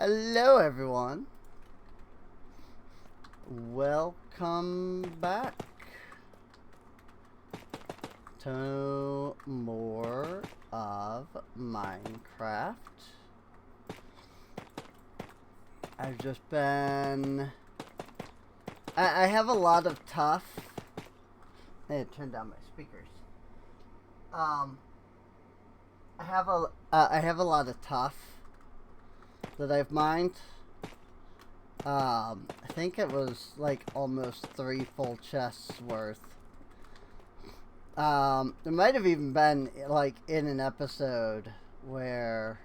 Hello everyone. Welcome back to more of Minecraft. I've just been... I have a lot of tough... I need to turn down my speakers. I have a lot of tough that I've mined. I think it was like almost 3 full chests worth. There might have even been like in an episode where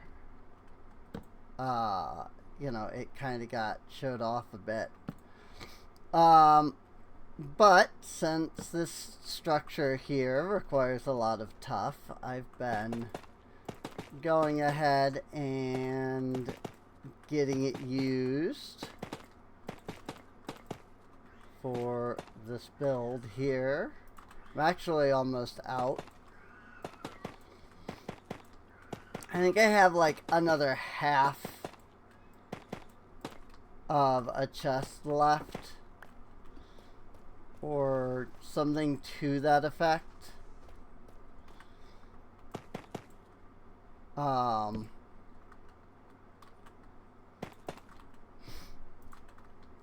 you know, it kind of got showed off a bit. But since this structure here requires a lot of tough, I've been going ahead and getting it used for this build here. I'm actually almost out. I think I have like another half of a chest left, or something to that effect.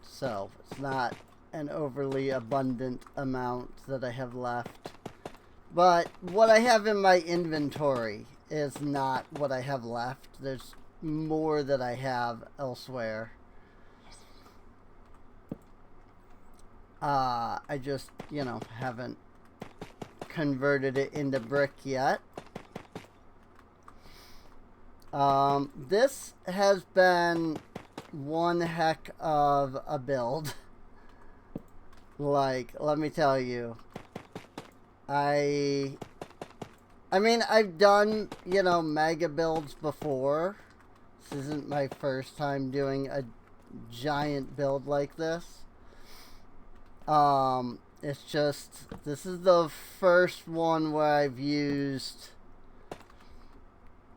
So it's not an overly abundant amount that I have left, but what I have in my inventory is not what I have left. There's more that I have elsewhere. I just, you know, haven't converted it into brick yet. This has been one heck of a build. Like, let me tell you. I mean, I've done, you know, mega builds before. This isn't my first time doing a giant build like this. It's just, this is the first one where I've used,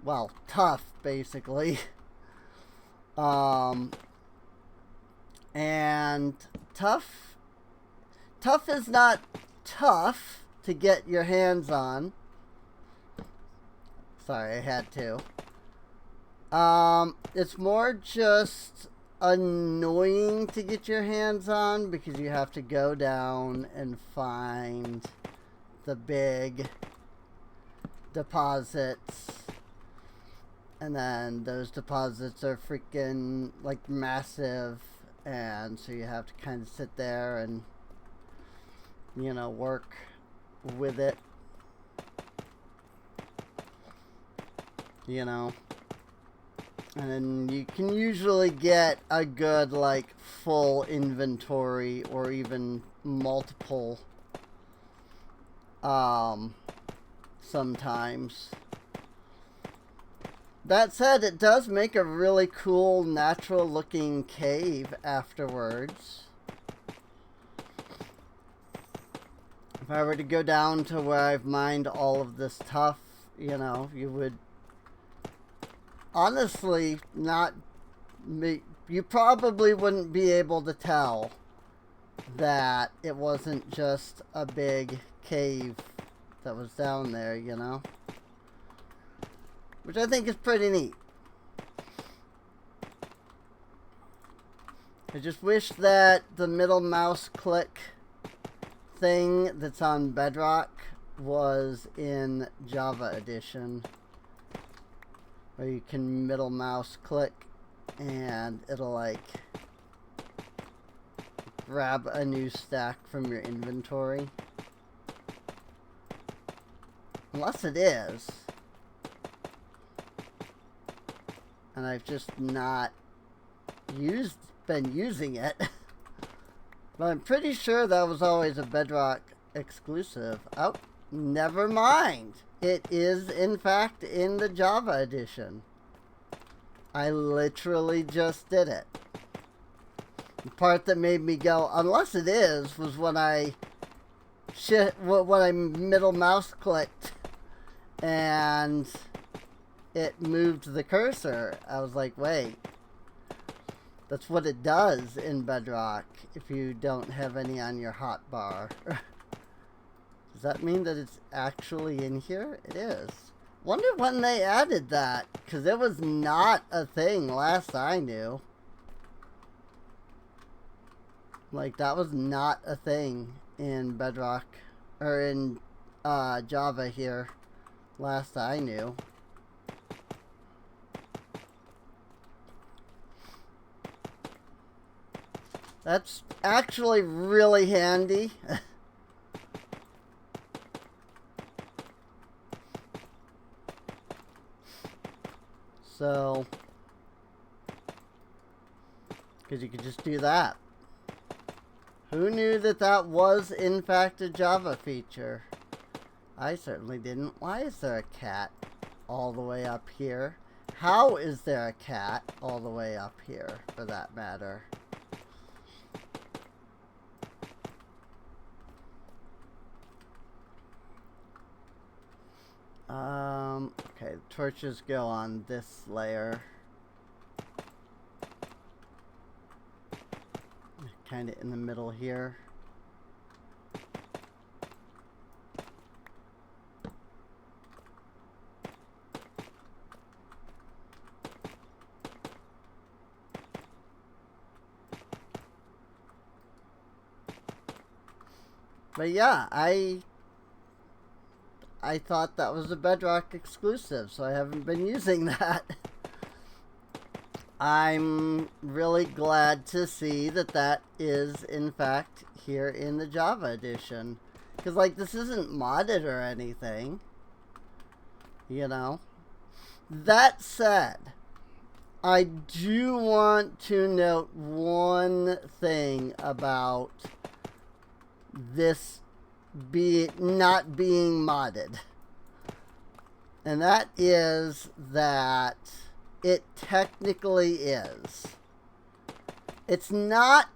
well, tough, basically. And tough is not tough to get your hands on. Sorry, I had to. It's more just annoying to get your hands on because you have to go down and find the big deposits, and then those deposits are freaking like massive, and so you have to kind of sit there and, you know, work with it, you know. And then you can usually get a good, like, full inventory or even multiple, sometimes. That said, it does make a really cool, natural-looking cave afterwards. If I were to go down to where I've mined all of this stuff, you know, you would honestly you probably wouldn't be able to tell that it wasn't just a big cave that was down there, you know? Which I think is pretty neat. I just wish that the middle mouse click thing that's on Bedrock was in Java Edition, where you can middle mouse click and it'll like grab a new stack from your inventory. Unless it is. And I've just not been using it. But I'm pretty sure that was always a Bedrock exclusive. Oh, never mind. It is, in fact, in the Java edition. I literally just did it. The part that made me go, unless it is, was when I middle mouse clicked and it moved the cursor. I was like, wait, That's what it does in Bedrock if you don't have any on your hotbar. Does that mean that it's actually in here? It is. Wonder when they added that, because it was not a thing last I knew. Like, that was not a thing in Bedrock, or in Java here, last I knew. That's actually really handy. So, because you could just do that. Who knew that that was, in fact, a Java feature? I certainly didn't. Why is there a cat all the way up here? How is there a cat all the way up here, for that matter? Okay, torches go on this layer. Kind of in the middle here. But yeah, I thought that was a Bedrock exclusive, so I haven't been using that. I'm really glad to see that that is, in fact, here in the Java edition. Because, like, this isn't modded or anything. You know? That said, I do want to note one thing about this not being modded. And that is that it technically is. It's not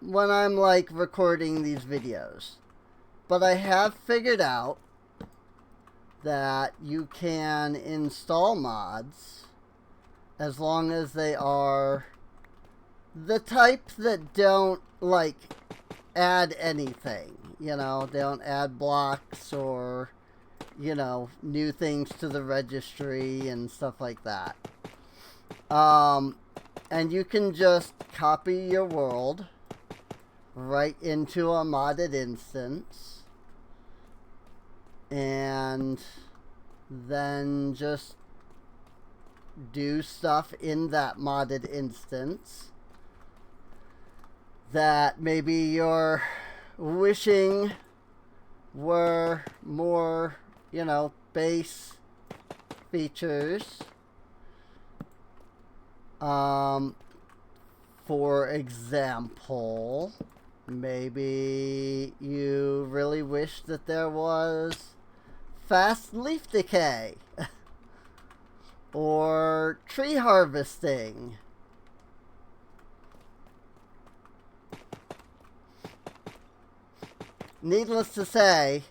when I'm like recording these videos. But I have figured out that you can install mods as long as they are the type that don't like add anything. You know, they don't add blocks or, you know, new things to the registry and stuff like that. And you can just copy your world right into a modded instance and then just do stuff in that modded instance that maybe you're wishing were more, you know, base features. For example, maybe you really wish that there was fast leaf decay or tree harvesting. Needless to say,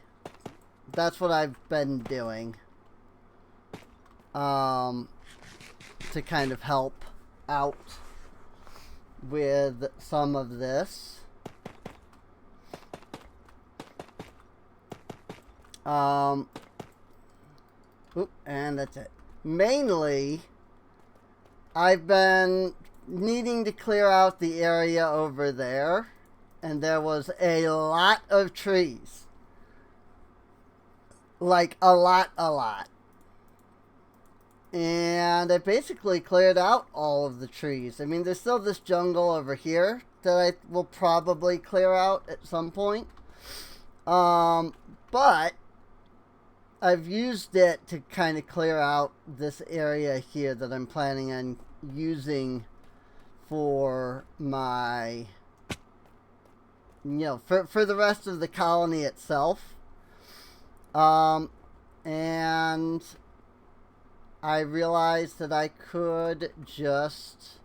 that's what I've been doing to kind of help out with some of this. And that's it. Mainly, I've been needing to clear out the area over there, and there was a lot of trees. Like, a lot. And I basically cleared out all of the trees. I mean, there's still this jungle over here that I will probably clear out at some point. But I've used it to kind of clear out this area here that I'm planning on using for my, you know, for the rest of the colony itself. And I realized that I could just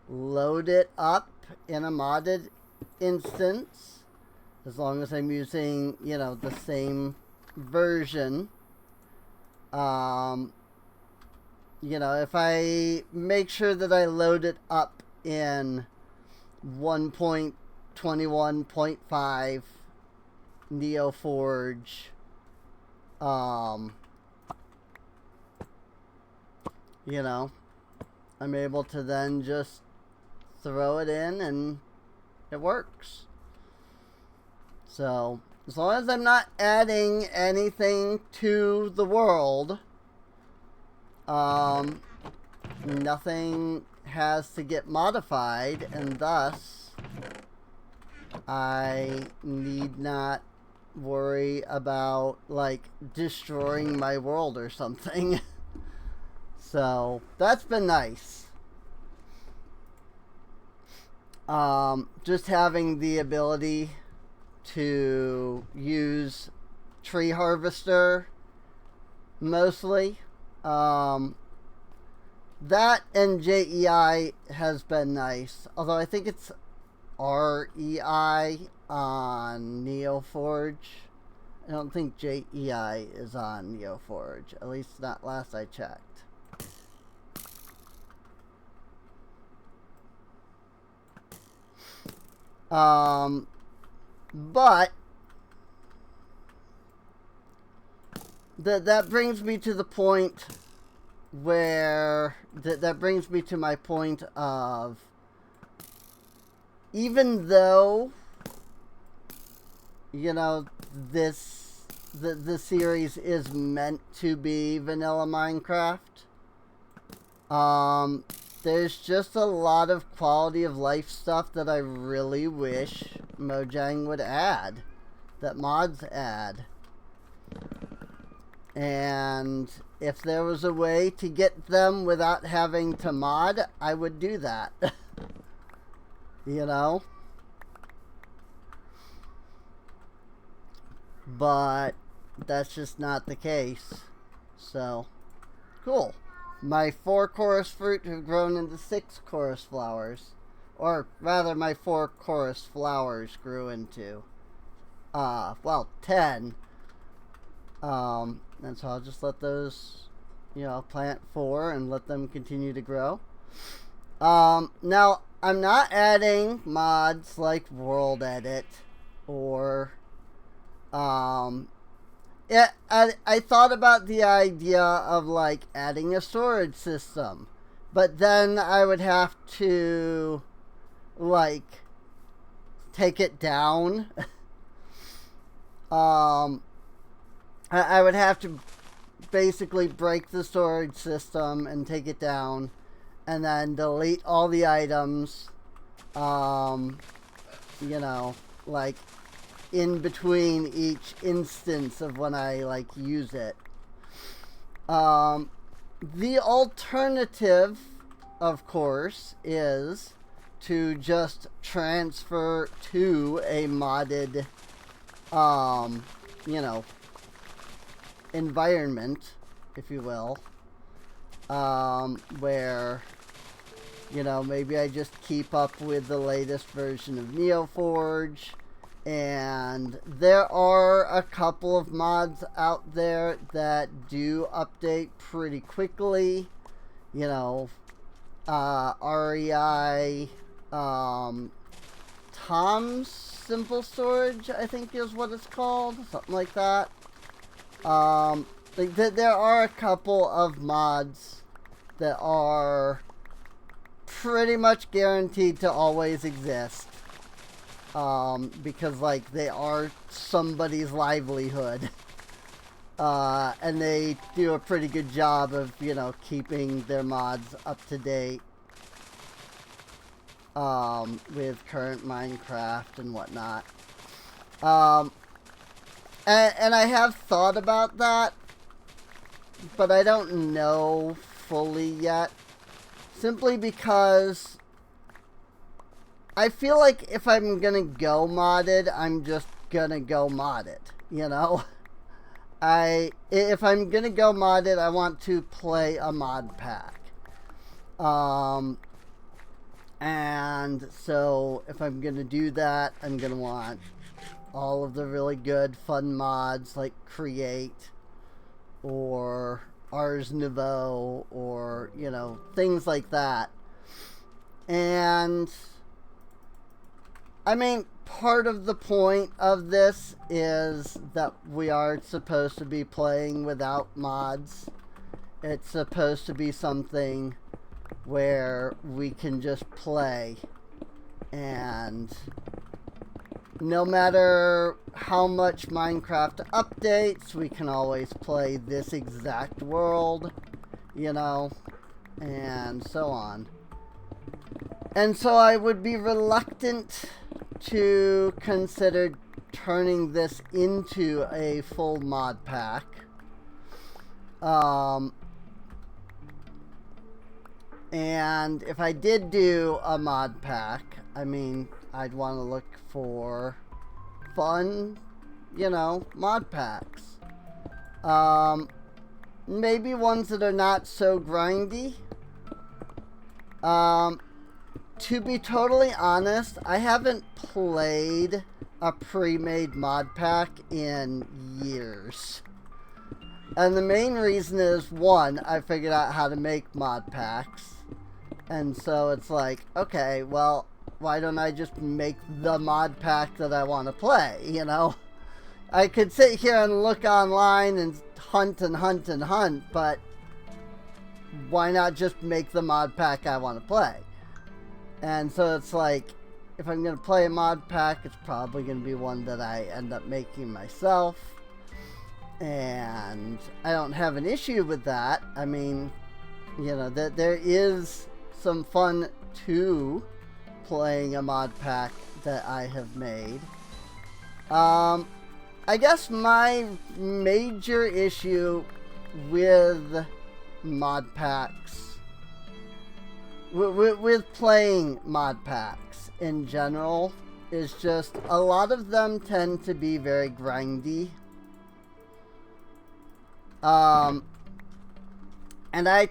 load it up in a modded instance as long as I'm using, you know, the same version. You know, if I make sure that I load it up in 1.21.5 NeoForge. You know, I'm able to then just throw it in and it works. So, as long as I'm not adding anything to the world, nothing has to get modified, and thus I need not worry about, like, destroying my world or something. So, that's been nice. Just having the ability to use Tree Harvester mostly. That and JEI has been nice. Although I think it's REI on NeoForge. I don't think JEI is on NeoForge. At least not last I checked. But that brings me to the point where that brings me to my point of, even though, you know, the series is meant to be vanilla Minecraft, there's just a lot of quality of life stuff that I really wish Mojang would add, that mods add. And if there was a way to get them without having to mod, I would do that. You know? But that's just not the case. So, cool. My 4 chorus fruit have grown into 6 chorus flowers. Or rather, my 4 chorus flowers grew into, 10. And so I'll just let those, you know, plant 4 and let them continue to grow. Now, I'm not adding mods like World Edit or, yeah, I thought about the idea of, like, adding a storage system. But then I would have to, like, take it down. I would have to basically break the storage system and take it down. And then delete all the items. You know, like, in between each instance of when I, like, use it. The alternative, of course, is to just transfer to a modded, you know, environment, if you will, where, you know, maybe I just keep up with the latest version of NeoForge. And there are a couple of mods out there that do update pretty quickly. You know, REI, Tom's Simple Storage, I think is what it's called. Something like that. Like there are a couple of mods that are pretty much guaranteed to always exist. Because, like, they are somebody's livelihood. And they do a pretty good job of, you know, keeping their mods up to date. With current Minecraft and whatnot. And I have thought about that, but I don't know fully yet. Simply because I feel like if I'm gonna go modded, I'm just gonna go modded, you know? If I'm gonna go modded, I want to play a mod pack. And so if I'm gonna do that, I'm gonna want all of the really good fun mods like Create or Ars Nouveau or, you know, things like that. And I mean, part of the point of this is that we are supposed to be playing without mods. It's supposed to be something where we can just play, and no matter how much Minecraft updates, we can always play this exact world, you know, and so on. And so I would be reluctant to consider turning this into a full mod pack. And if I did do a mod pack, I mean, I'd want to look for fun, you know, mod packs. Maybe ones that are not so grindy. To be totally honest, I haven't played a pre-made mod pack in years. And the main reason is, one, I figured out how to make mod packs. And so it's like, okay, well, why don't I just make the mod pack that I want to play, you know? I could sit here and look online and hunt and hunt and hunt, but why not just make the mod pack I want to play? And so it's like, if I'm going to play a mod pack, it's probably going to be one that I end up making myself. And I don't have an issue with that. I mean, you know, there is some fun to playing a mod pack that I have made. I guess my major issue with mod packs, with playing mod packs in general, is just a lot of them tend to be very grindy. And I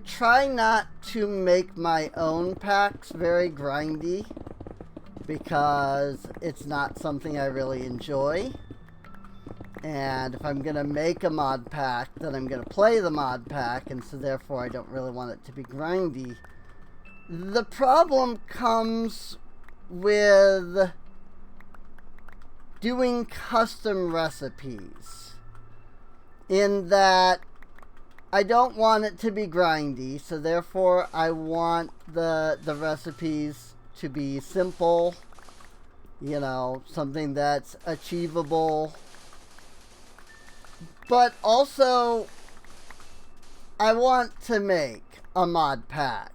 try not to make my own packs very grindy, because it's not something I really enjoy. And if I'm gonna make a mod pack, then I'm gonna play the mod pack, and so therefore I don't really want it to be grindy. The problem comes with doing custom recipes, in that I don't want it to be grindy, so therefore I want the recipes to be simple, you know, something that's achievable. But also, I want to make a mod pack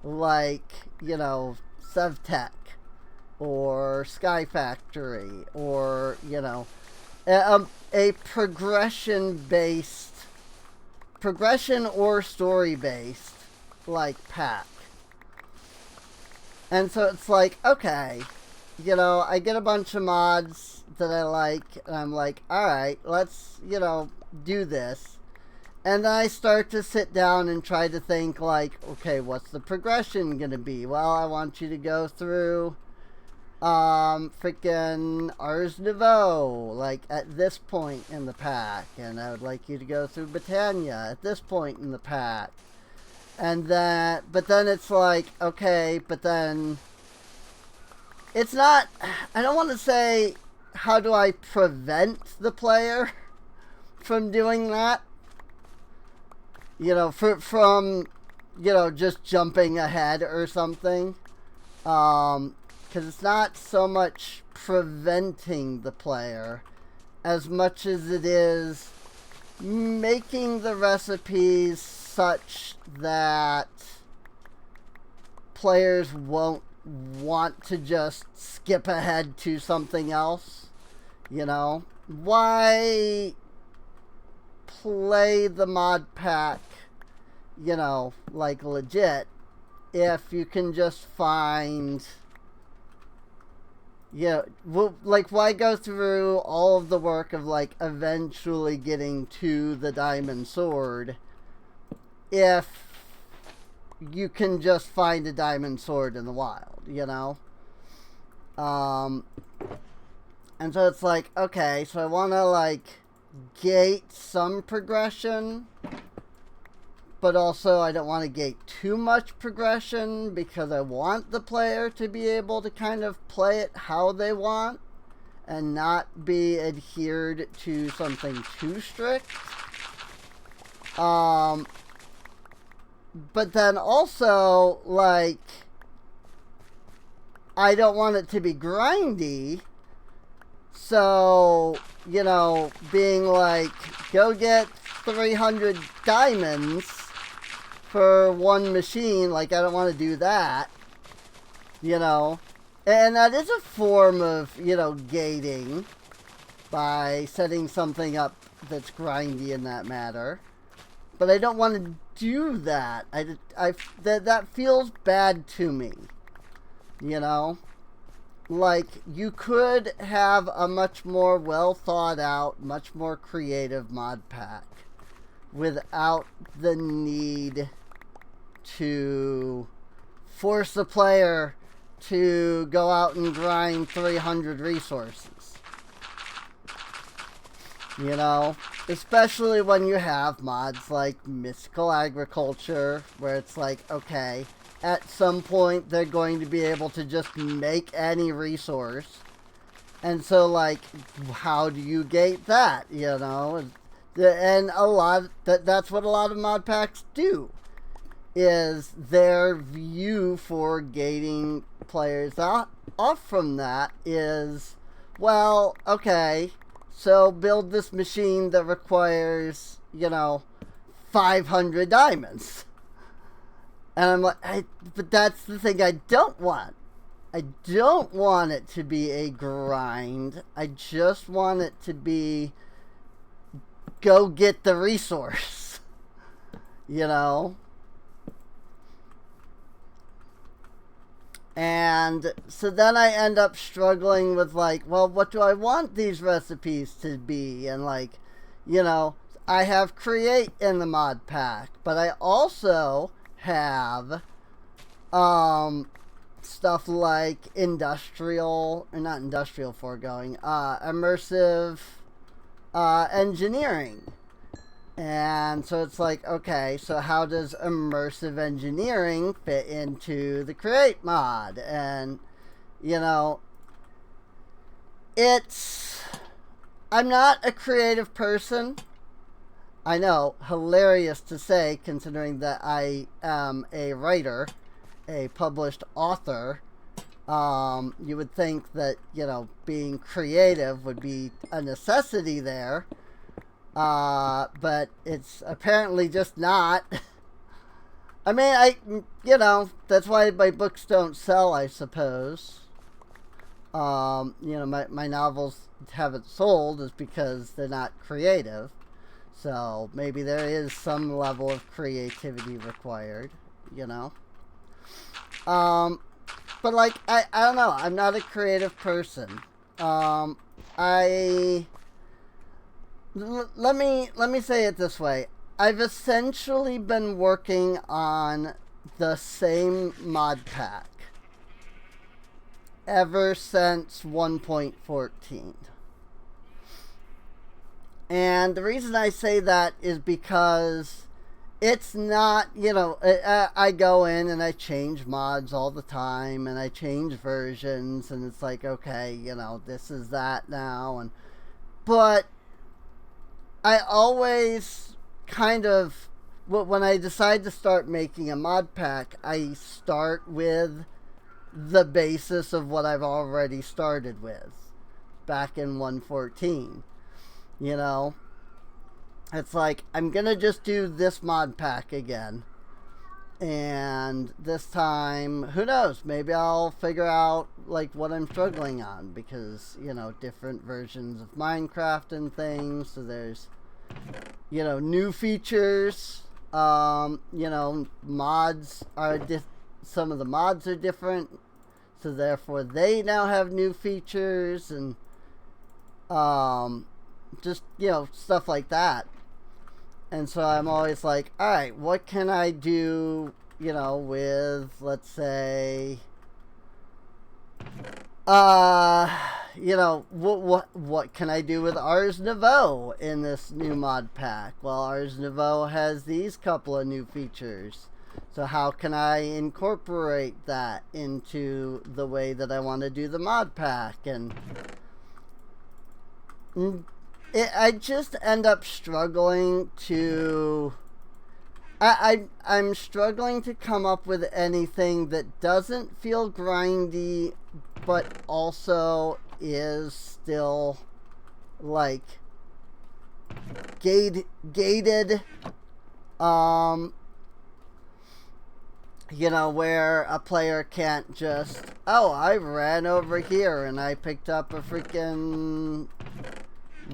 like, you know, SevTech or Sky Factory, or, you know, a progression or story based like pack. And so it's like, okay, you know, I get a bunch of mods that I like, and I'm like, alright, let's, you know, do this. And then I start to sit down and try to think, like, okay, what's the progression gonna be? Well, I want you to go through freaking Ars Nouveau, like, at this point in the pack, and I would like you to go through Britannia at this point in the pack. And then, but then it's like, okay, but then it's not, I don't want to say, how do I prevent the player from doing that? You know, from, you know, just jumping ahead or something. Because it's not so much preventing the player as much as it is making the recipes such that players won't want to just skip ahead to something else. You know, why play the mod pack, you know, like legit, if you can just find, yeah, well, like, why go through all of the work of, like, eventually getting to the diamond sword if you can just find a diamond sword in the wild, you know? And so it's like, okay, so I want to, like, gate some progression, but also I don't want to gate too much progression because I want the player to be able to kind of play it how they want and not be adhered to something too strict. But then also, like, I don't want it to be grindy. So, you know, being like, go get 300 diamonds for one machine, like, I don't want to do that, you know. And that is a form of, you know, gating by setting something up that's grindy in that matter. But I don't want to do that. That feels bad to me, you know. Like, you could have a much more well thought out, much more creative mod pack without the need to force the player to go out and grind 300 resources. You know, especially when you have mods like Mystical Agriculture, where it's like, okay, at some point they're going to be able to just make any resource. And so, like, how do you gate that, you know? And that's what a lot of mod packs do, is their view for gating players off from that is, well, okay, so build this machine that requires, you know, 500 diamonds. And I'm like, but that's the thing I don't want. I don't want it to be a grind. I just want it to be, go get the resource. You know? And so then I end up struggling with, like, well, what do I want these recipes to be? And, like, you know, I have create in the mod pack, but I also have stuff like immersive engineering. And so it's like, okay, so how does immersive engineering fit into the create mod? And, you know, I'm not a creative person. I know, hilarious to say, considering that I am a writer, a published author. You would think that, you know, being creative would be a necessity there. But it's apparently just not. I mean, you know, that's why my books don't sell, I suppose. You know, my novels haven't sold is because they're not creative. So maybe there is some level of creativity required, you know. But like, I don't know. I'm not a creative person. Let me say it this way. I've essentially been working on the same mod pack ever since 1.14. And the reason I say that is because it's not, you know, I go in and I change mods all the time and I change versions and it's like, okay, you know, this is that now. But I always kind of, when I decide to start making a mod pack, I start with the basis of what I've already started with back in 1.14. You know, it's like, I'm gonna just do this mod pack again. And this time, who knows, maybe I'll figure out, like, what I'm struggling on. Because, you know, different versions of Minecraft and things. So there's, you know, new features. You know, mods are, some of the mods are different. So therefore, they now have new features. And, just, you know, stuff like that. And so I'm always like, alright, what can I do, you know, with, let's say, you know, what can I do with Ars Nouveau in this new mod pack? Well, Ars Nouveau has these couple of new features. So how can I incorporate that into the way that I want to do the mod pack? And I just end up struggling to... I'm struggling to come up with anything that doesn't feel grindy, but also is still, like, gated, you know, where a player can't just, oh, I ran over here and I picked up a freaking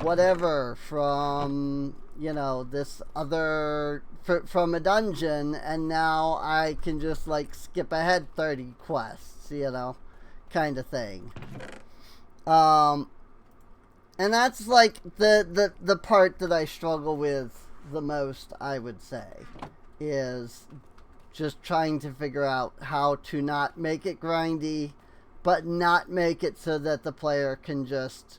whatever from, you know, this other, from a dungeon, and now I can just, like, skip ahead 30 quests, you know, kind of thing. And that's, like, the part that I struggle with the most, I would say, is just trying to figure out how to not make it grindy, but not make it so that the player can just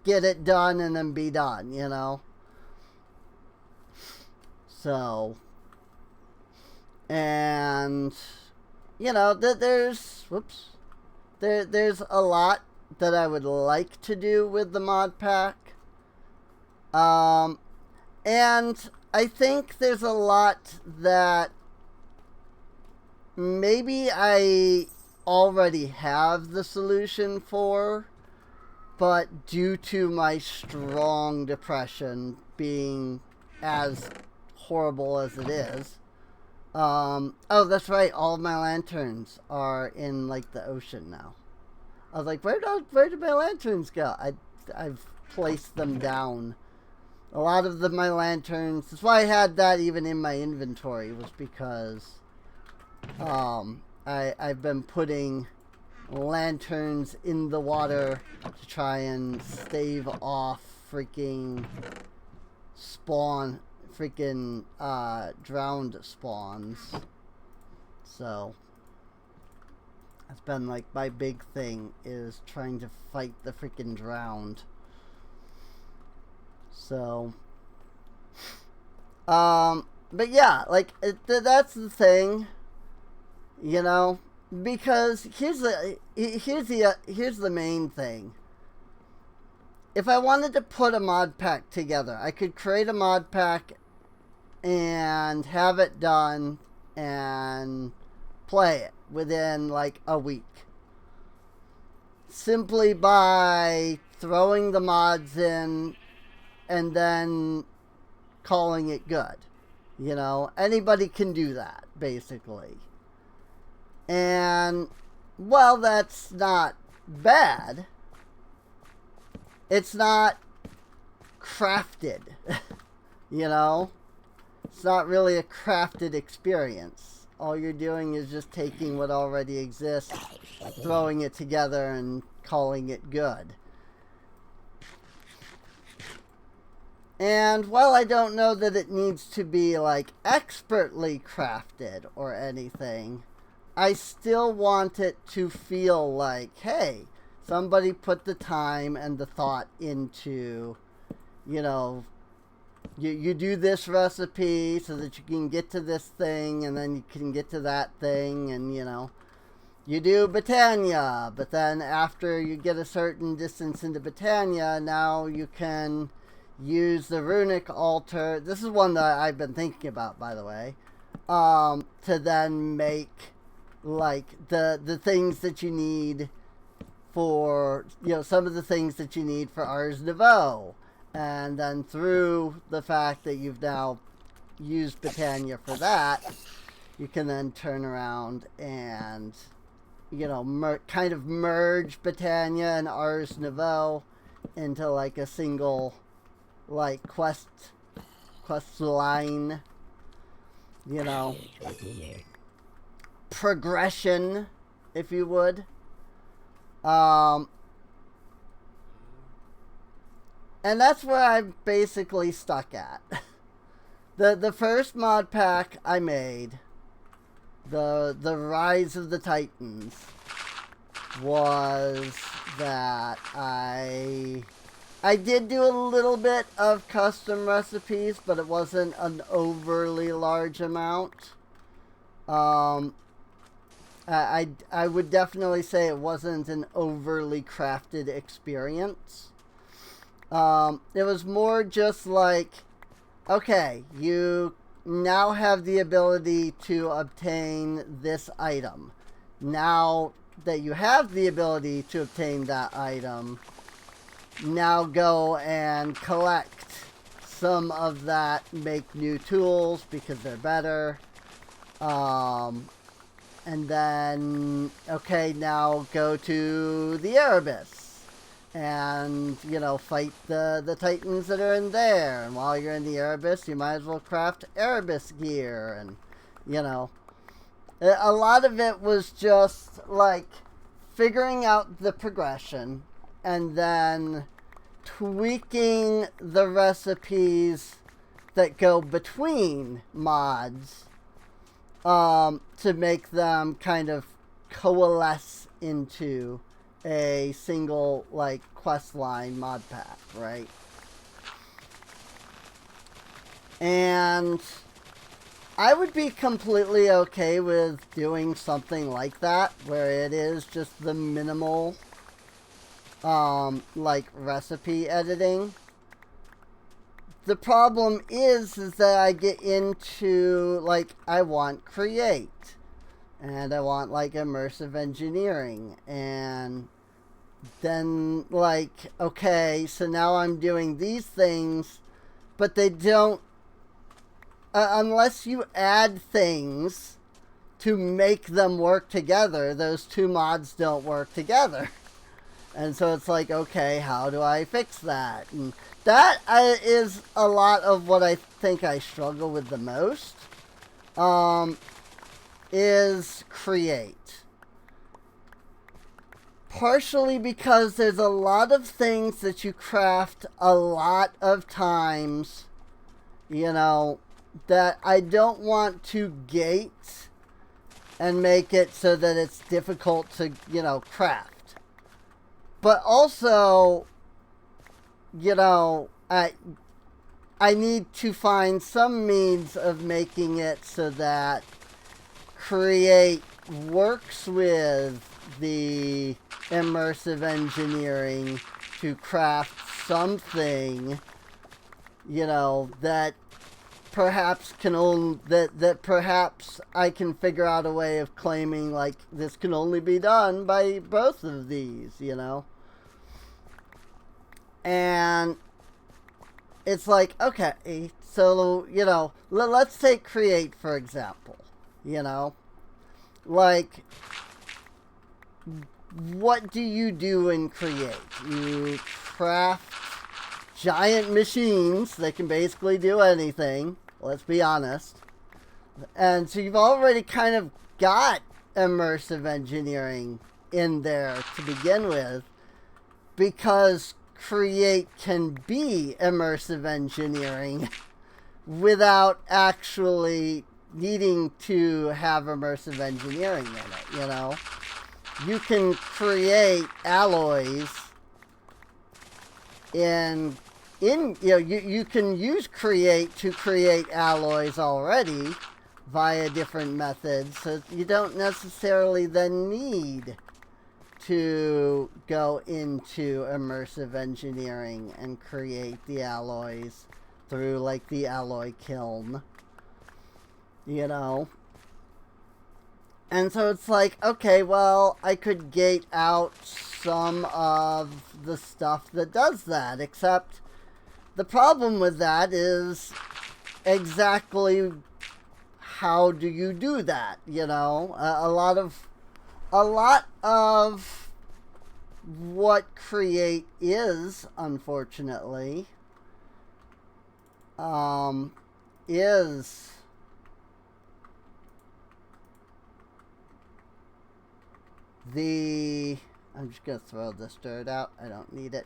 get it done and then be done, you know? So, and, you know, there's a lot that I would like to do with the mod pack. And I think there's a lot that maybe I already have the solution for, but due to my strong depression being as horrible as it is, oh, that's right, all of my lanterns are in, like, the ocean now. I was like, where did my lanterns go? I've placed them down. A lot of my lanterns, that's why I had that even in my inventory, was because I've been putting lanterns in the water to try and stave off freaking drowned spawns. So that's been, like, my big thing, is trying to fight the freaking drowned. So but yeah, like, that's the thing, you know, because here's the main thing. If I wanted to put a mod pack together, I could create a mod pack and have it done and play it within, like, a week, simply by throwing the mods in and then calling it good. You know, anybody can do that, basically. And, well, that's not bad. It's not crafted, you know? It's not really a crafted experience. All you're doing is just taking what already exists, throwing it together, and calling it good. And while I don't know that it needs to be, like, expertly crafted or anything, I still want it to feel like, hey, somebody put the time and the thought into, you know, you do this recipe so that you can get to this thing, and then you can get to that thing, and, you know, you do Britannia, but then after you get a certain distance into Britannia, now you can use the runic altar. This is one that I've been thinking about, by the way, to then make, like, the things that you need for, you know, some of the things that you need for Ars Nouveau. And then through the fact that you've now used Britannia for that, you can then turn around and, you know, kind of merge Britannia and Ars Nouveau into, like, a single, like, quest line, you know, progression, if you would. And that's where I'm basically stuck at. The first mod pack I made, the Rise of the Titans, was that I did do a little bit of custom recipes, but it wasn't an overly large amount. I would definitely say it wasn't an overly crafted experience. It was more just like, okay, you now have the ability to obtain this item. Now that you have the ability to obtain that item, now go and collect some of that, make new tools because they're better. And then, okay, now go to the Erebus and, you know, fight the titans that are in there. And while you're in the Erebus, you might as well craft Erebus gear. And, you know, a lot of it was just, like, figuring out the progression and then tweaking the recipes that go between mods to make them kind of coalesce into a single, like, quest line mod pack, right? And I would be completely okay with doing something like that, where it is just the minimal, like, recipe editing. The problem is that I get into, like, I want create, and I want, like, immersive engineering, and then, like, okay, so now I'm doing these things, but they don't, unless you add things to make them work together, those two mods don't work together. And so it's like, okay, how do I fix that? And that is a lot of what I think I struggle with the most, is create. Partially because there's a lot of things that you craft a lot of times, you know, that I don't want to gate and make it so that it's difficult to, you know, craft. But also, you know, I need to find some means of making it so that create works with the immersive engineering to craft something, you know, that perhaps can only, that perhaps I can figure out a way of claiming, like, this can only be done by both of these, you know? And it's like, okay, so, you know, let's take create, for example, you know? Like, what do you do in create? You craft giant machines that can basically do anything, let's be honest. And so you've already kind of got immersive engineering in there to begin with, because create can be immersive engineering without actually needing to have immersive engineering in it, you know? You can create alloys you know, you can use create to create alloys already via different methods, so you don't necessarily then need to go into immersive engineering and create the alloys through, like, the alloy kiln, you know? And so it's like, okay, well, I could gate out some of the stuff that does that, except the problem with that is exactly how do you do that, you know? A lot of what create is, unfortunately, is I'm just gonna throw this dirt out, I don't need it.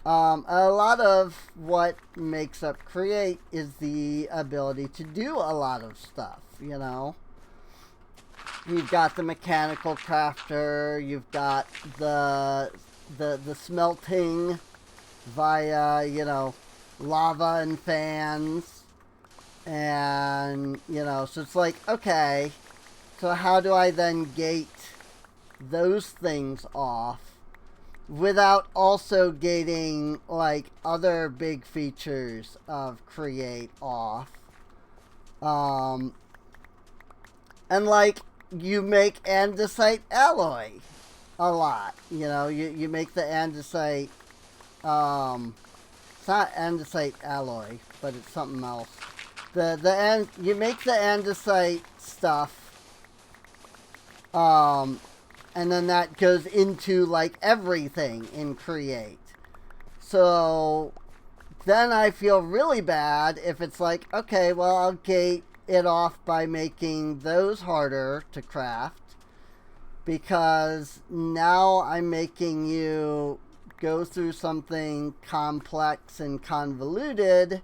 A lot of what makes up create is the ability to do a lot of stuff, you know? You've got the mechanical crafter, you've got the the smelting via, you know, lava and fans. And, you know, so it's like, okay, so how do I then gate those things off without also gating, like, other big features of Create off? And, like, you make andesite alloy a lot. You know, you make the andesite, it's not andesite alloy, but it's something else. You make the andesite stuff, and then that goes into, like, everything in Create. So then I feel really bad if it's like, okay, well, I'll gate it off by making those harder to craft, because now I'm making you go through something complex and convoluted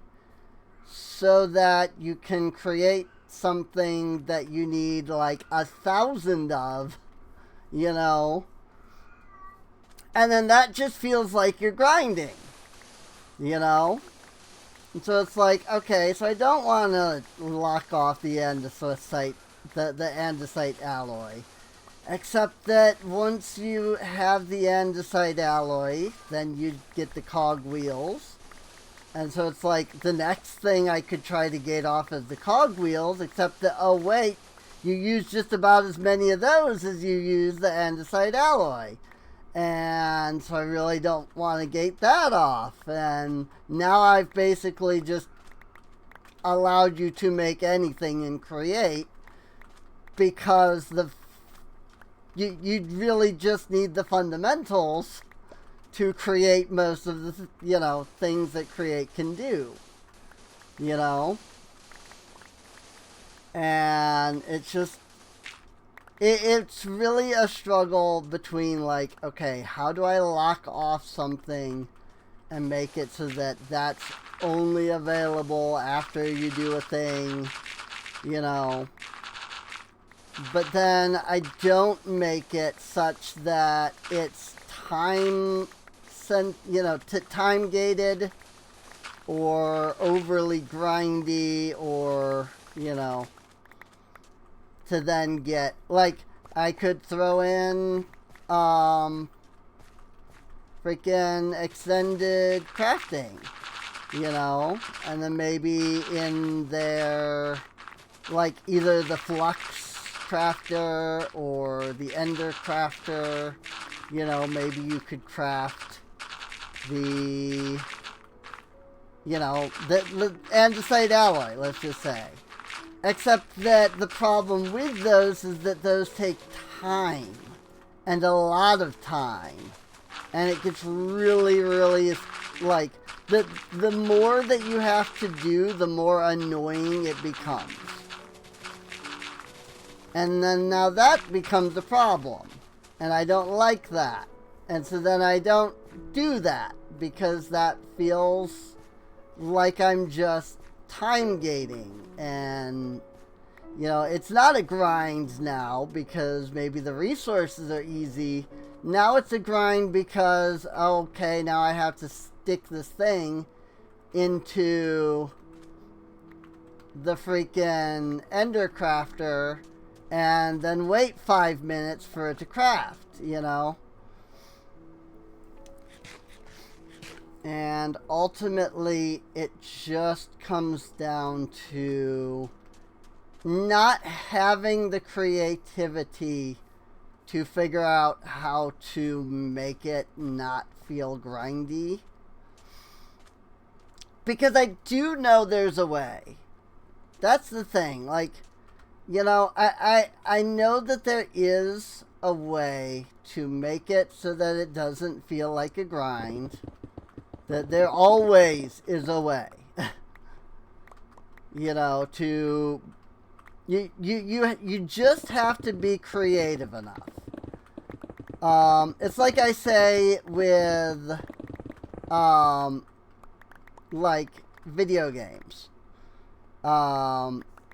so that you can create something that you need like 1,000 of, you know, and then that just feels like you're grinding, you know. And so it's like, okay, so I don't want to lock off the andesite, the andesite alloy, except that once you have the andesite alloy, then you get the cog wheels. And so it's like the next thing I could try to gate off is the cog wheels, except that, oh wait, you use just about as many of those as you use the andesite alloy. And so I really don't want to gate that off. And now I've basically just allowed you to make anything in Create, because you really just need the fundamentals to create most of the, you know, things that Create can do, you know. And it's just, it's really a struggle between, like, okay, how do I lock off something and make it so that that's only available after you do a thing, you know, but then I don't make it such that it's time gated or overly grindy, or, you know, to then get, like, I could throw in freaking extended crafting, you know, and then maybe in there, like, either the flux crafter or the ender crafter, you know, maybe you could craft the, you know, the andesite alloy, let's just say. Except that the problem with those is that those take time, and a lot of time. And it gets really, really, like, the more that you have to do, the more annoying it becomes. And then now that becomes a problem. And I don't like that. And so then I don't do that, because that feels like I'm just time gating. And, you know, it's not a grind now because maybe the resources are easy. Now it's a grind because, okay, now I have to stick this thing into the freaking ender crafter and then wait 5 minutes for it to craft, you know? And ultimately, it just comes down to not having the creativity to figure out how to make it not feel grindy. Because I do know there's a way. That's the thing. Like, you know, I know that there is a way to make it so that it doesn't feel like a grind. That there always is a way. You know, to... You just have to be creative enough. It's like I say with, like, video games.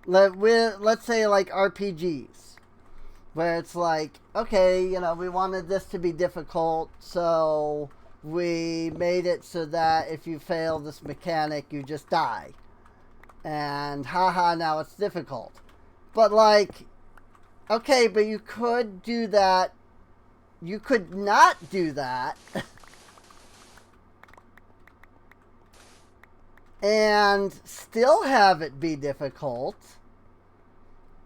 Let's say, like, RPGs. where it's like, okay, you know, we wanted this to be difficult, so we made it so that if you fail this mechanic, you just die. And haha, now it's difficult. But like, okay, but you could do that. You could not do that. And still have it be difficult.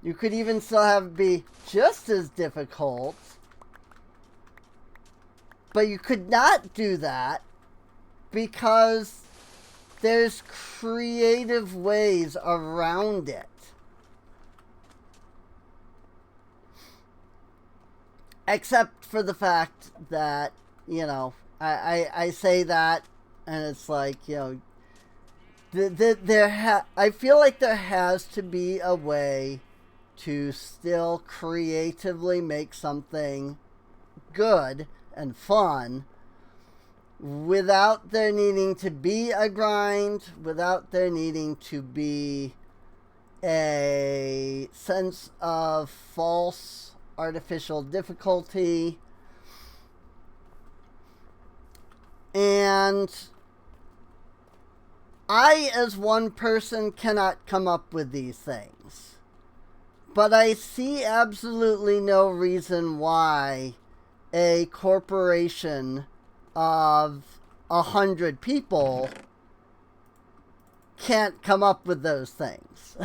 You could even still have it be just as difficult. But you could not do that because there's creative ways around it. Except for the fact that, you know, I say that and it's like, you know, I feel like there has to be a way to still creatively make something good and fun without there needing to be a grind, without there needing to be a sense of false artificial difficulty. And I, as one person, cannot come up with these things. But I see absolutely no reason why a corporation of 100 people can't come up with those things.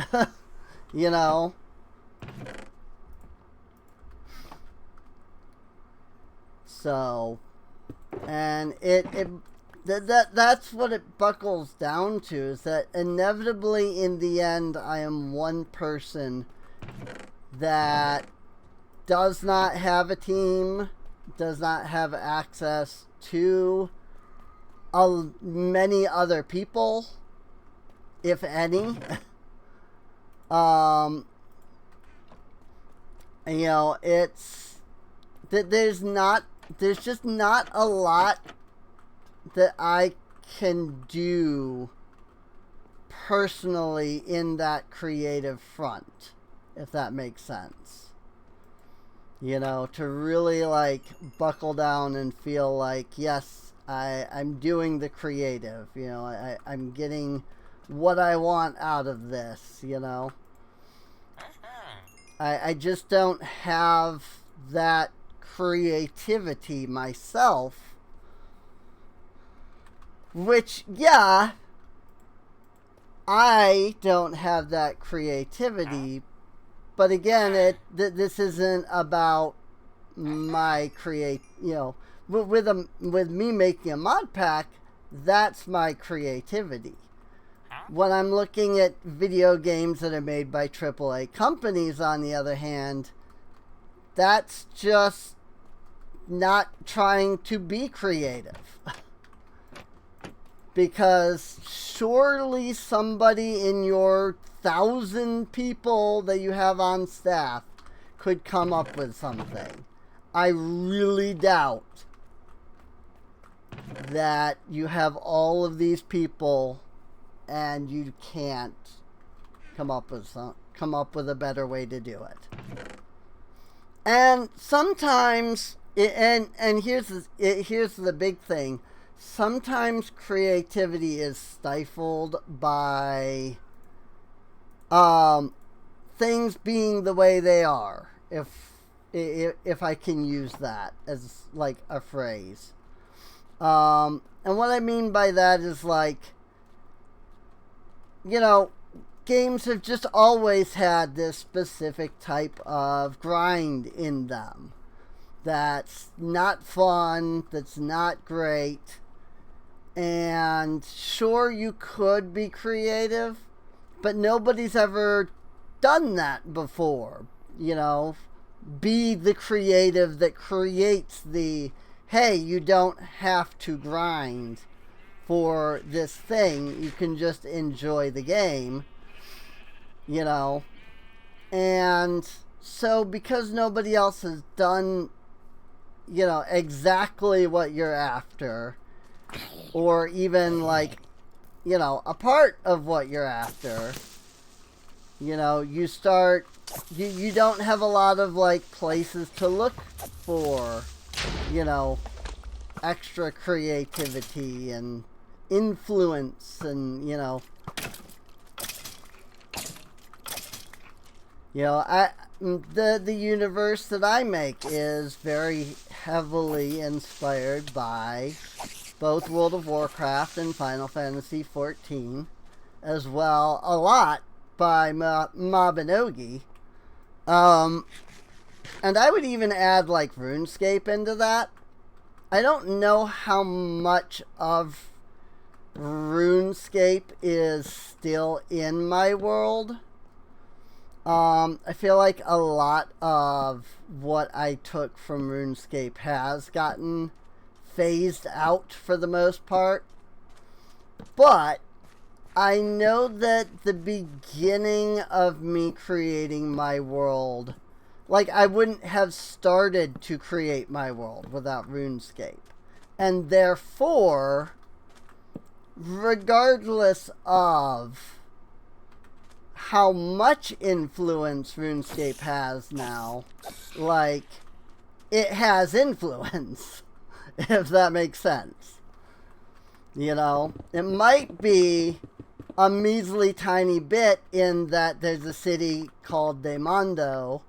You know? So, and that's what it buckles down to, is that inevitably in the end I am one person that does not have a team, does not have access to many other people, if any. You know, it's that there's just not a lot that I can do personally in that creative front, if that makes sense. You know, to really like buckle down and feel like, yes, I'm doing the creative, you know, I'm getting what I want out of this, you know. I just don't have that creativity myself, which, yeah, I don't have that creativity, but again, this isn't about my you know, with me making a mod pack, that's my creativity. When I'm looking at video games that are made by AAA companies, on the other hand, that's just not trying to be creative. Because surely somebody in your 1,000 people that you have on staff could come up with something. I really doubt that you have all of these people and you can't come up with a better way to do it. And sometimes, and here's the big thing. Sometimes creativity is stifled by things being the way they are, if I can use that as like a phrase. And what I mean by that is, like, you know, games have just always had this specific type of grind in them that's not fun, that's not great. And sure, you could be creative, but nobody's ever done that before. You know, be the creative that creates the, hey, you don't have to grind for this thing, you can just enjoy the game, you know. And so because nobody else has done, you know, exactly what you're after, or even like, you know, a part of what you're after, You know, you don't have a lot of, like, places to look for, you know, extra creativity and influence and, the universe that I make is very heavily inspired by both World of Warcraft and Final Fantasy XIV, as well a lot by Mabinogi. And I would even add, like, RuneScape into that. I don't know how much of RuneScape is still in my world. I feel like a lot of what I took from RuneScape has gotten phased out for the most part. But I know that the beginning of me creating my world, like, I wouldn't have started to create my world without RuneScape. And therefore, regardless of how much influence RuneScape has now, like, it has influence, if that makes sense. You know, it might be a measly tiny bit in that there's a city called Demondo,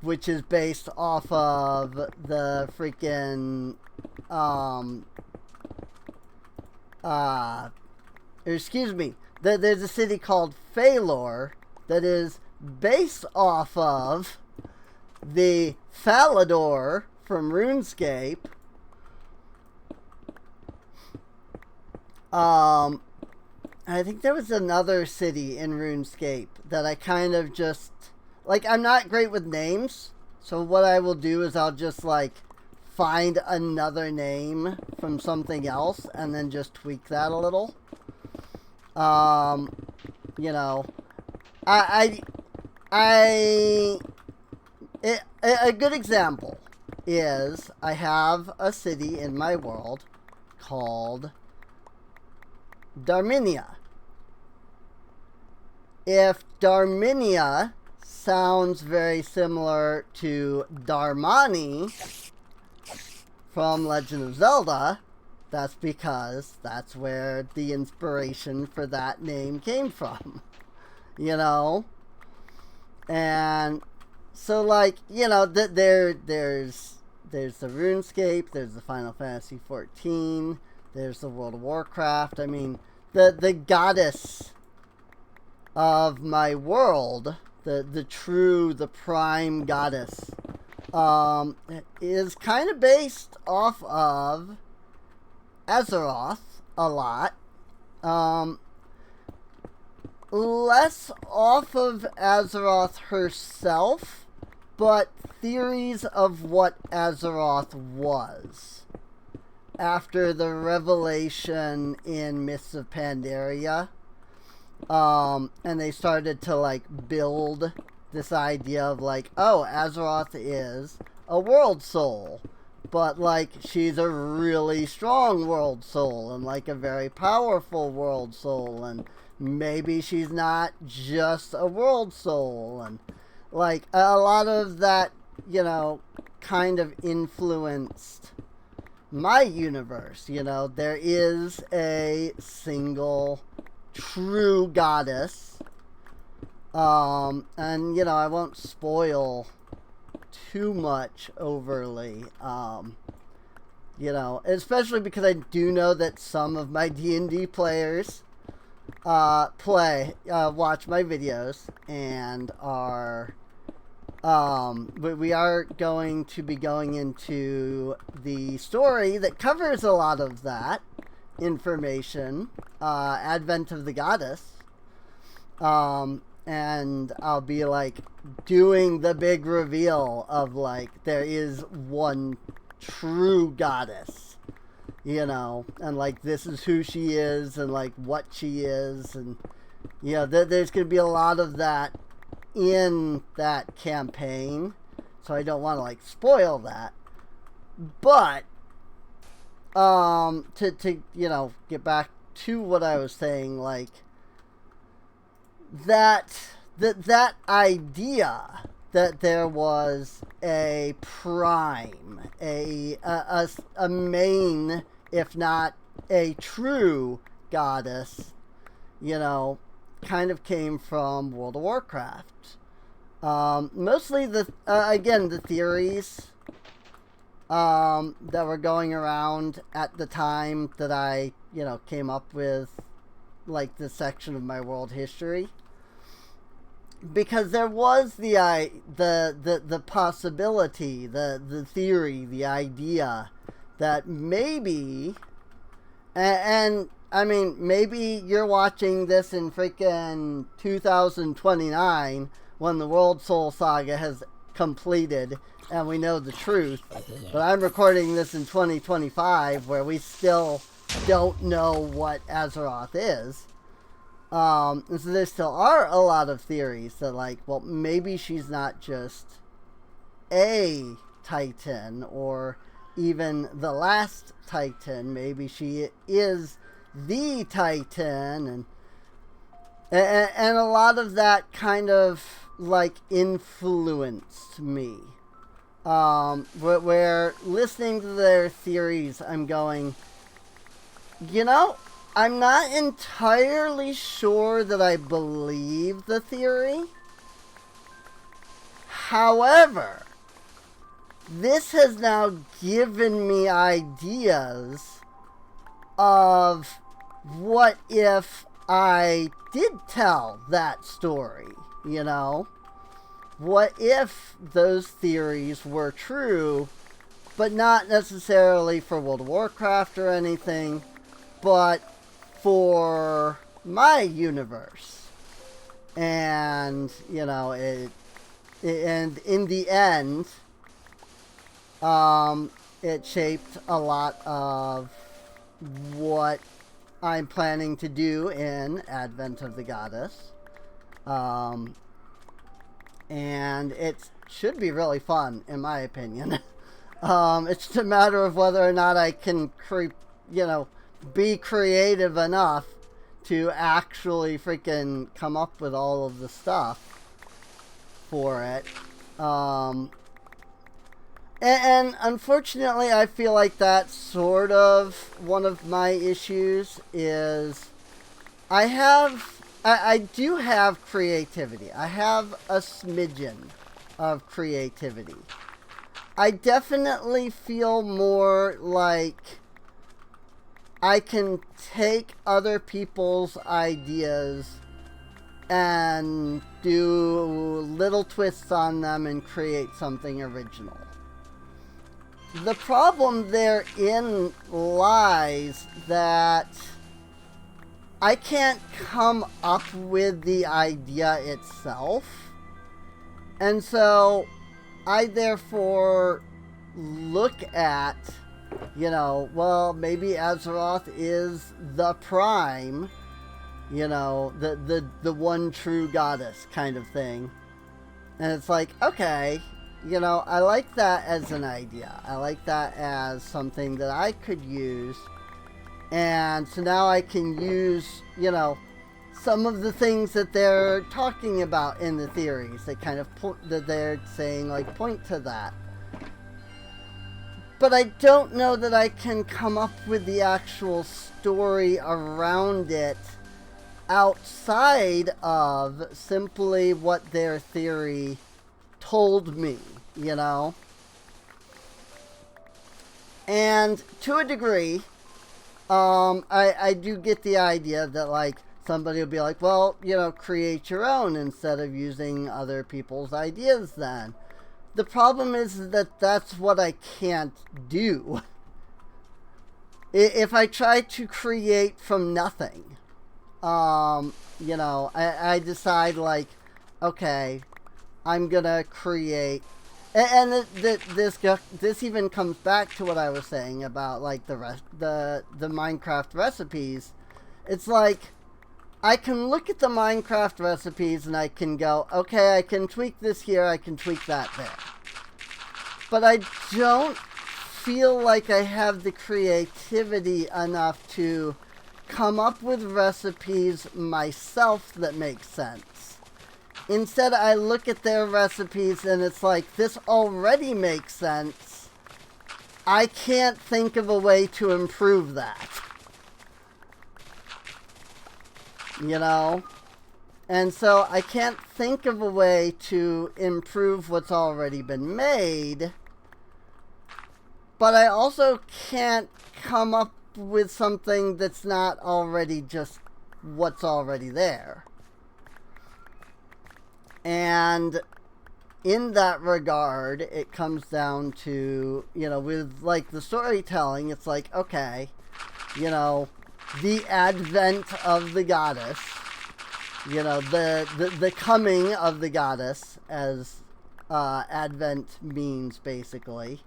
which is based off of the freaking, excuse me, there's a city called Phalor that is based off of the Falador from RuneScape. I think there was another city in RuneScape that I kind of just, like, I'm not great with names, so what I will do is I'll just, like, find another name from something else and then just tweak that a little. You know, a good example is I have a city in my world called Darminia. If Darminia sounds very similar to Darmani from Legend of Zelda, that's because that's where the inspiration for that name came from, you know? And so, like, you know, there's the RuneScape, there's the Final Fantasy XIV, there's the World of Warcraft. I mean, the goddess of my world, the prime goddess, is kind of based off of Azeroth a lot. Less off of Azeroth herself, but theories of what Azeroth was after the revelation in Mists of Pandaria. And they started to, like, build this idea of, like, oh, Azeroth is a world soul, but, like, she's a really strong world soul and, like, a very powerful world soul, and maybe she's not just a world soul. And, like, a lot of that, you know, kind of influenced my universe. You know, there is a single true goddess, and, you know, I won't spoil too much overly, you know, especially because I do know that some of my D&D players watch my videos and are, we are going to be going into the story that covers a lot of that information, Advent of the Goddess, and I'll be, like, doing the big reveal of, like, there is one true goddess, you know, and, like, this is who she is and, like, what she is, and, you know, there's going to be a lot of that in that campaign, so I don't want to, like, spoil that. But to you know, get back to what I was saying, like, that that idea that there was a prime, a main, if not a true goddess, you know, kind of came from World of Warcraft. Mostly again, the theories that were going around at the time that I, you know, came up with, like, this section of my world history. Because there was the possibility, the theory, the idea that maybe, and I mean, maybe you're watching this in freaking 2029 when the World Soul Saga has completed and we know the truth. But I'm recording this in 2025 where we still don't know what Azeroth is. And so there still are a lot of theories that, like, well, maybe she's not just a Titan or even the last Titan. Maybe she is the Titan, and a lot of that kind of, like, influenced me. Where listening to their theories, I'm going, you know, I'm not entirely sure that I believe the theory. However, this has now given me ideas of what if I did tell that story, you know? What if those theories were true, but not necessarily for World of Warcraft or anything, but for my universe? And, you know, and in the end, it shaped a lot of what I'm planning to do in Advent of the Goddess. And it should be really fun, in my opinion. It's just a matter of whether or not I can be creative enough to actually freaking come up with all of the stuff for it. And unfortunately, I feel like that's sort of one of my issues is I do have creativity. I have a smidgen of creativity. I definitely feel more like I can take other people's ideas and do little twists on them and create something original. The problem therein lies that I can't come up with the idea itself. And so I therefore look at, you know, well, maybe Azeroth is the prime, you know, the one true goddess kind of thing. And it's like, okay, you know, I like that as an idea. I like that as something that I could use. And so now I can use, you know, some of the things that they're talking about in the theories. They kind of that they're saying, like, point to that. But I don't know that I can come up with the actual story around it outside of simply what their theory told me, you know? And to a degree, I do get the idea that, like, somebody will be like, well, you know, create your own instead of using other people's ideas then. The problem is that that's what I can't do. If I try to create from nothing, you know, I decide, like, okay, I'm gonna create, and this even comes back to what I was saying about, like, the Minecraft recipes. It's like, I can look at the Minecraft recipes and I can go, okay, I can tweak this here, I can tweak that there. But I don't feel like I have the creativity enough to come up with recipes myself that make sense. instead I look at their recipes and it's like, this already makes sense. I can't think of a way to improve that. You know? And so I can't think of a way to improve what's already been made. But I also can't come up with something that's not already just what's already there. And in that regard, it comes down to, you know, with like the storytelling, it's like, okay, you know, the advent of the goddess, you know, the coming of the goddess, as advent means basically.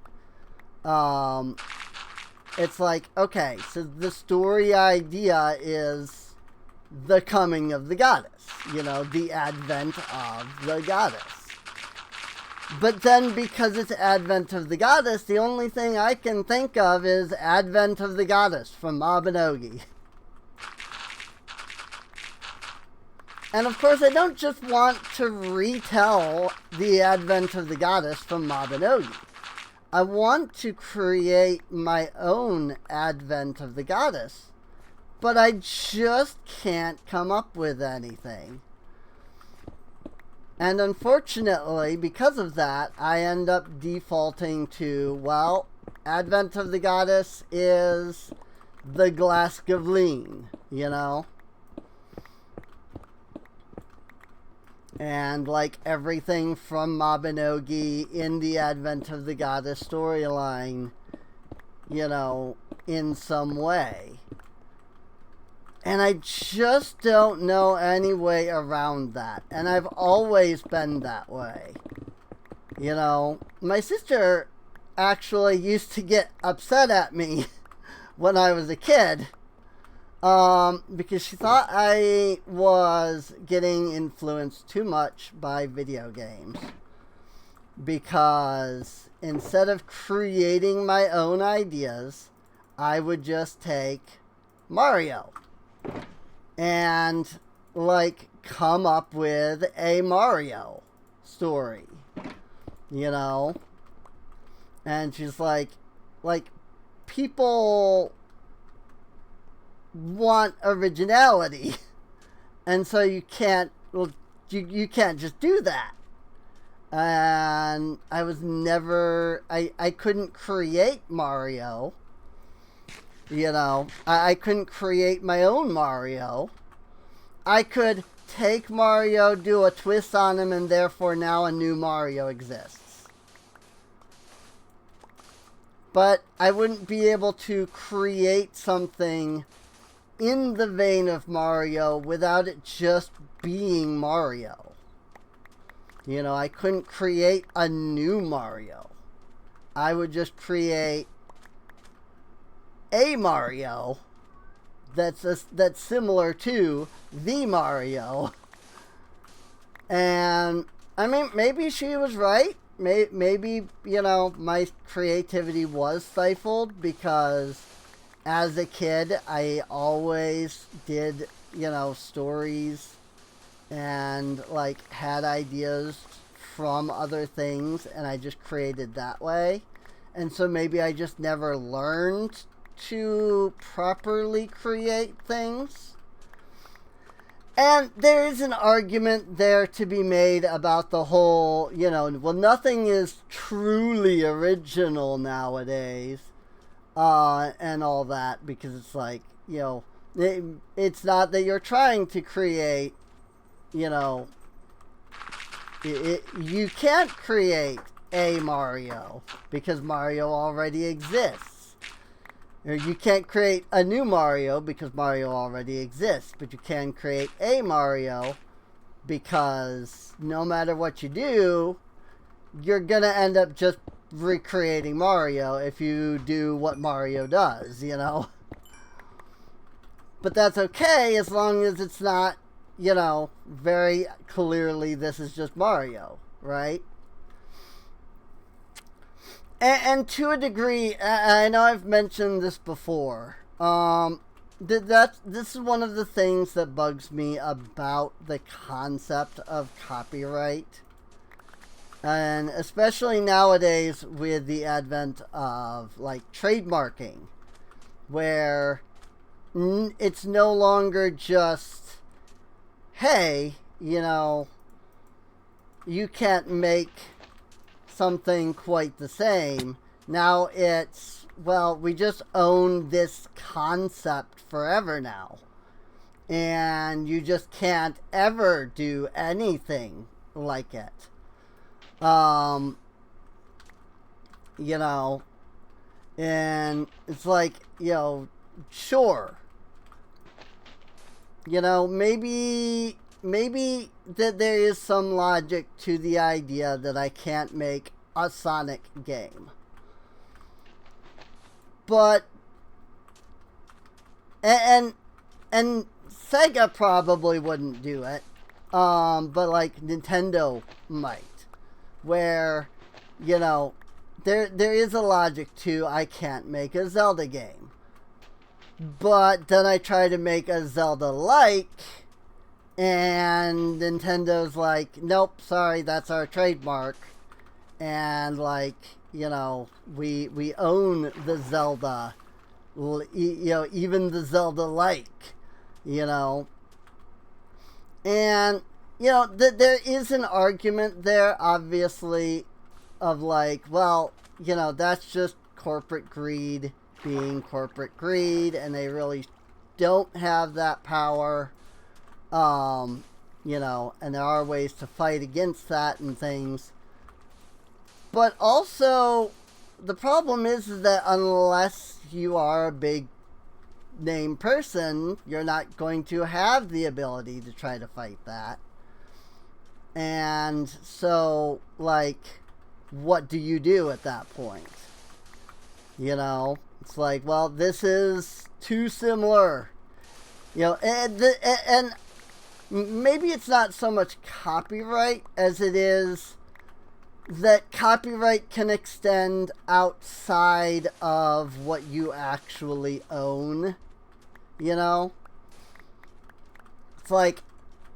It's like, okay, so the story idea is the coming of the goddess, you know, the advent of the goddess. But then because it's advent of the goddess, the only thing I can think of is Advent of the Goddess from Mabinogi. And of course, I don't just want to retell the Advent of the Goddess from Mabinogi. I want to create my own Advent of the Goddess, but I just can't come up with anything. And unfortunately, because of that, I end up defaulting to, well, Advent of the Goddess is the Glasgow-Lean, you know? And like everything from Mabinogi in the Advent of the Goddess storyline, you know, in some way. And I just don't know any way around that. And I've always been that way. You know, my sister actually used to get upset at me when I was a kid. Because she thought I was getting influenced too much by video games. Because instead of creating my own ideas, I would just take Mario and like come up with a Mario story, you know? And she's like people want originality, and so you can't, well, you can't just do that. And I was never, I couldn't create Mario. You know, I couldn't create my own Mario. I could take Mario, do a twist on him, and therefore now a new Mario exists. But I wouldn't be able to create something in the vein of Mario without it just being Mario. You know, I couldn't create a new Mario. I would just create a Mario that's similar to the Mario. And I mean, maybe she was right. Maybe, you know, my creativity was stifled because as a kid I always did, you know, stories and like had ideas from other things, and I just created that way. And so maybe I just never learned to properly create things. And there is an argument there to be made about the whole, you know, well, nothing is truly original nowadays, and all that, because it's like, you know, it's not that you're trying to create, you know, you can't create a Mario because Mario already exists. Or you can't create a new Mario because Mario already exists, but you can create a Mario because no matter what you do, you're going to end up just recreating Mario if you do what Mario does, you know? But that's okay as long as it's not, you know, very clearly this is just Mario, right? And to a degree, I know I've mentioned this before, this is one of the things that bugs me about the concept of copyright. And especially nowadays with the advent of like trademarking, where it's no longer just, hey, you know, you can't make something quite the same. Now it's, well, we just own this concept forever now. And you just can't ever do anything like it. You know, and it's like, you know, sure, you know, maybe that there is some logic to the idea that I can't make a Sonic game. But and Sega probably wouldn't do it. But like Nintendo might. Where, you know, there is a logic to I can't make a Zelda game. But then I try to make a Zelda-like, and Nintendo's like, nope, sorry, that's our trademark. And like, you know, we own the Zelda, you know, even the Zelda-like, you know. And you know, there is an argument there, obviously, of like, well, you know, that's just corporate greed being corporate greed, and they really don't have that power, you know, and there are ways to fight against that and things. But also, the problem is that unless you are a big name person, you're not going to have the ability to try to fight that. And so, like, what do you do at that point? You know, it's like, well, this is too similar. You know, and maybe it's not so much copyright as it is that copyright can extend outside of what you actually own. You know? It's like,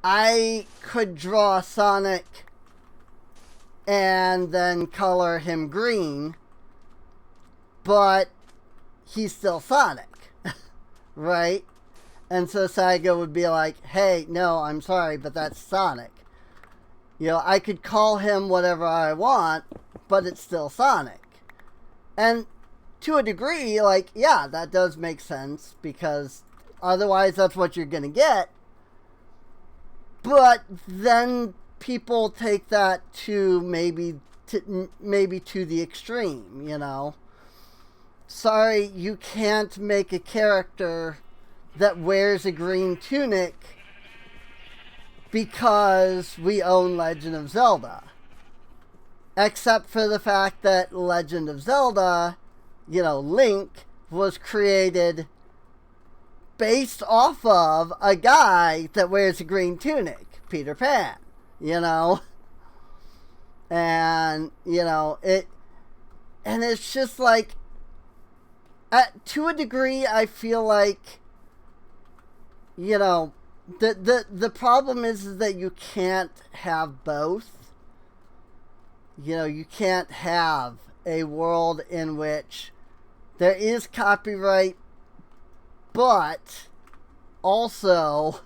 I could draw Sonic and then color him green, but he's still Sonic, right? And so Sega would be like, hey, no, I'm sorry, but that's Sonic. You know, I could call him whatever I want, but it's still Sonic. And to a degree, like, yeah, that does make sense, because otherwise that's what you're going to get. But then people take that to maybe to the extreme, you know. Sorry, you can't make a character that wears a green tunic because we own Legend of Zelda. Except for the fact that Legend of Zelda, you know, Link, was created based off of a guy that wears a green tunic, Peter Pan, you know? And, you know, and it's just like, to a degree, I feel like, you know, the problem is that you can't have both. You know, you can't have a world in which there is copyright, but also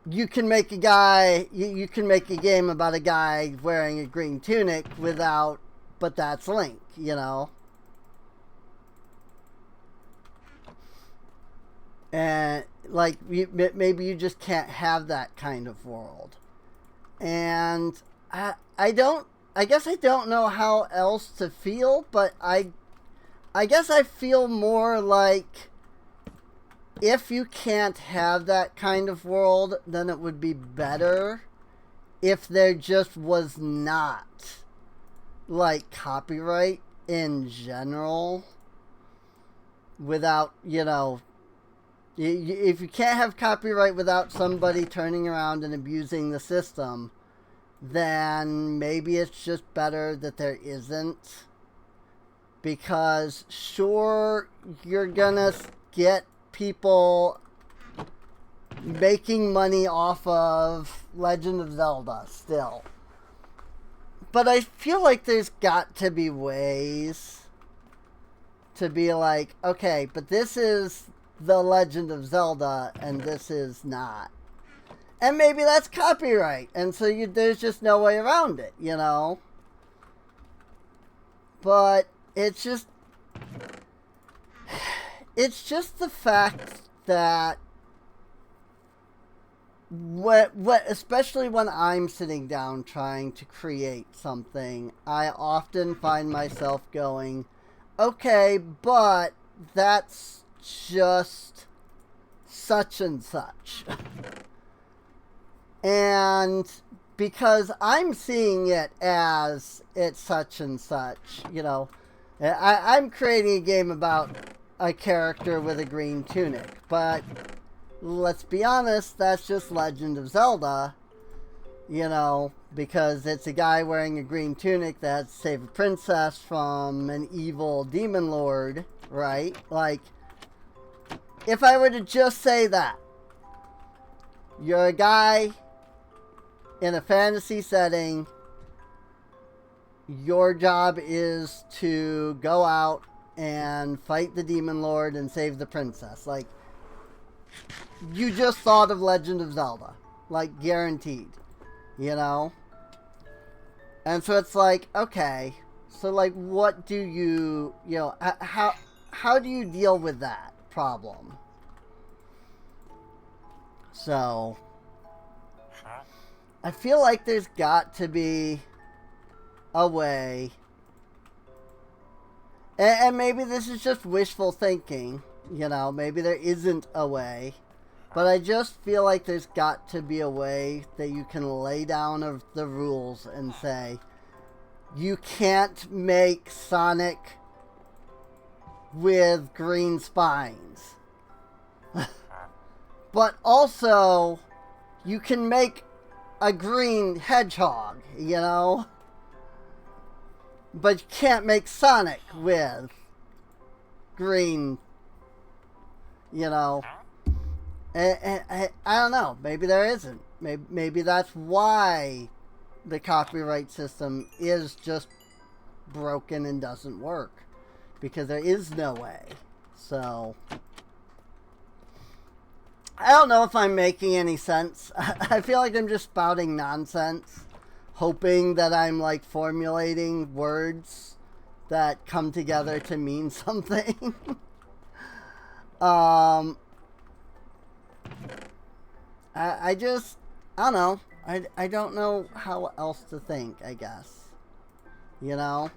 you can make a guy, you can make a game about a guy wearing a green tunic without, but that's Link, you know? And like, maybe you just can't have that kind of world. And I guess I don't know how else to feel, but I guess I feel more like if you can't have that kind of world, then it would be better if there just was not, like, copyright in general without, you know, if you can't have copyright without somebody turning around and abusing the system, then maybe it's just better that there isn't. Because sure, you're gonna get people making money off of Legend of Zelda still. But I feel like there's got to be ways to be like, okay, but this is the Legend of Zelda and this is not. And maybe that's copyright. And so there's just no way around it, you know? But it's just the fact that especially when I'm sitting down trying to create something, I often find myself going, okay, but that's just such and such. And because I'm seeing it as it's such and such, you know, I'm creating a game about a character with a green tunic, but let's be honest, that's just Legend of Zelda, you know, because it's a guy wearing a green tunic that saved a princess from an evil demon lord, right? Like, if I were to just say that, you're a guy in a fantasy setting, your job is to go out and fight the demon lord and save the princess. Like, you just thought of Legend of Zelda. Like, guaranteed. You know? And so it's like, okay. So, like, what do you know, how do you deal with that problem? So, I feel like there's got to be a way. And maybe this is just wishful thinking. You know, maybe there isn't a way. But I just feel like there's got to be a way that you can lay down of the rules and say, you can't make Sonic with green spines. But also, you can make a green hedgehog, you know? But you can't make Sonic with green, you know? I don't know. Maybe there isn't. Maybe that's why the copyright system is just broken and doesn't work. Because there is no way. So, I don't know if I'm making any sense. I feel like I'm just spouting nonsense, hoping that I'm like formulating words that come together to mean something. I don't know. I don't know how else to think, I guess. You know?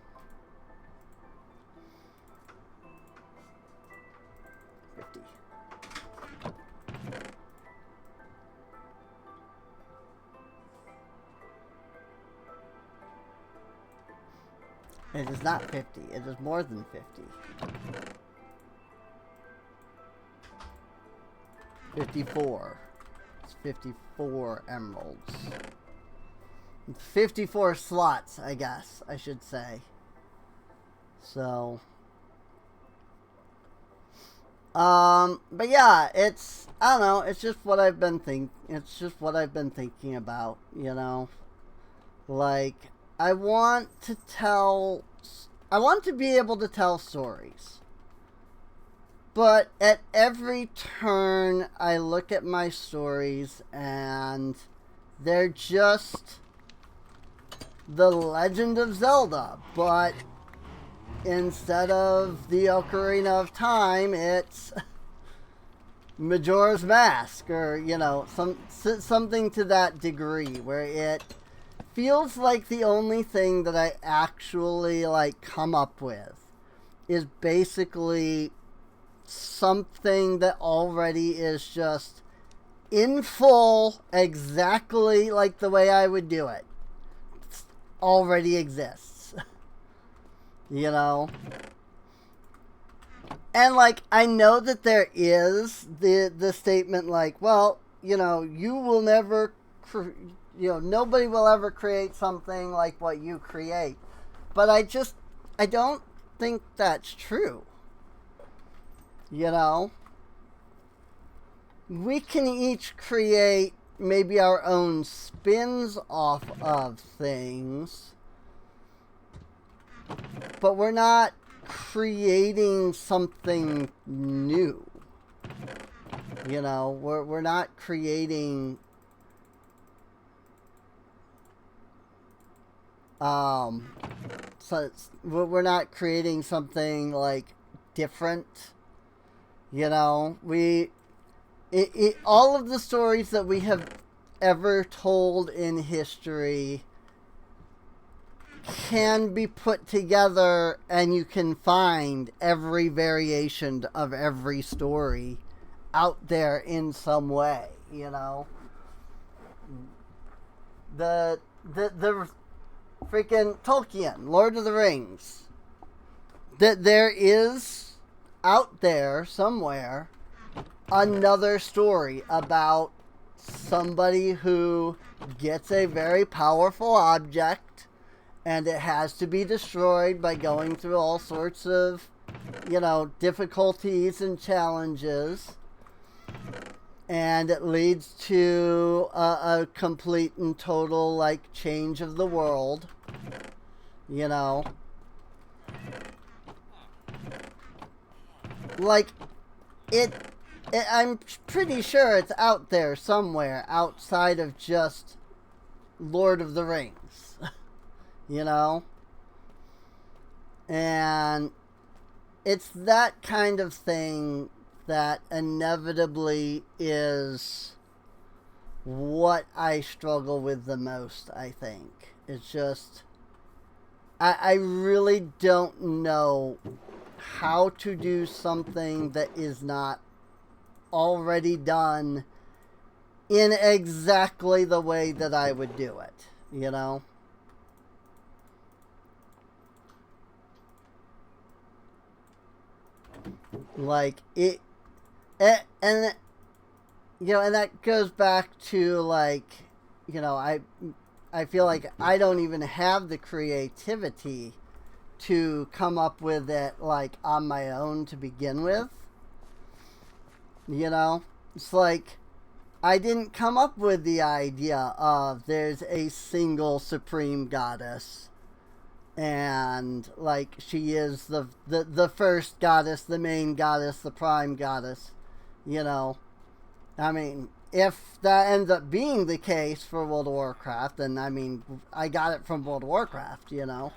It is not 50. It is more than 50. 54. It's 54 emeralds. 54 slots, I guess, I should say. So. But yeah, it's, I don't know, it's just what I've been thinking about, you know? Like, I want to be able to tell stories. But at every turn, I look at my stories and they're just the Legend of Zelda. But instead of the Ocarina of Time, it's Majora's Mask, or, you know, something to that degree, where it feels like the only thing that I actually, like, come up with is basically something that already is just in full, exactly like the way I would do it. It already exists. You know? And, like, I know that there is the statement, like, well, you know, you will never, nobody will ever create something like what you create. But I don't think that's true. You know? We can each create maybe our own spins off of things, but we're not creating something new. You know, we're not creating so we're not creating something like different. You know, all of the stories that we have ever told in history can be put together, and you can find every variation of every story out there in some way, you know. The freaking Tolkien, Lord of the Rings, that there is out there somewhere another story about somebody who gets a very powerful object, and it has to be destroyed by going through all sorts of, you know, difficulties and challenges. And it leads to a complete and total, like, change of the world. You know. Like, I'm pretty sure it's out there somewhere outside of just Lord of the Rings. You know? And it's that kind of thing that inevitably is what I struggle with the most, I think. It's just, I really don't know how to do something that is not already done in exactly the way that I would do it, you know? Like, and you know, and that goes back to, like, you know, I feel like I don't even have the creativity to come up with it, like, on my own to begin with. You know, it's like I didn't come up with the idea of there's a single supreme goddess, and, like, she is the first goddess, the main goddess, the prime goddess. You know, I mean, if that ends up being the case for World of Warcraft, then, I mean, I got it from World of Warcraft, you know.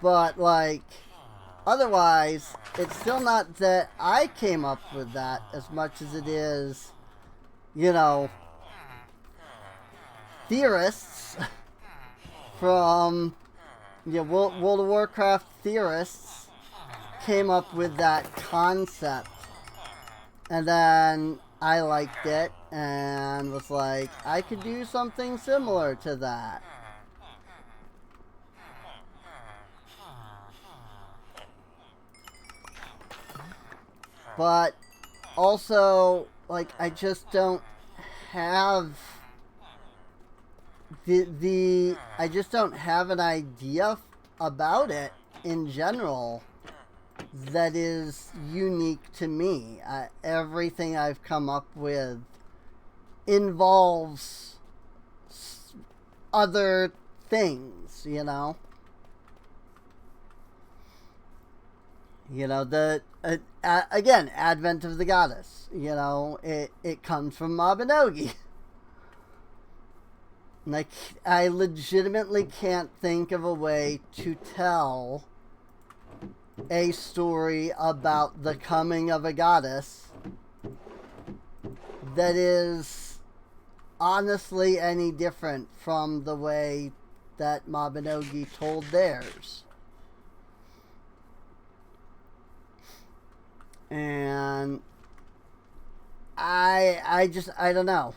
But, like, otherwise, it's still not that I came up with that as much as it is, you know, theorists from, you know, World of Warcraft theorists came up with that concept. And then I liked it and was like, I could do something similar to that. But also, like, I just don't have I just don't have an idea about it in general that is unique to me. Everything I've come up with involves other things, you know? You know, again, Advent of the Goddess, you know, it comes from Mabinogi. Like, I legitimately can't think of a way to tell a story about the coming of a goddess that is honestly any different from the way that Mabinogi told theirs. And I don't know.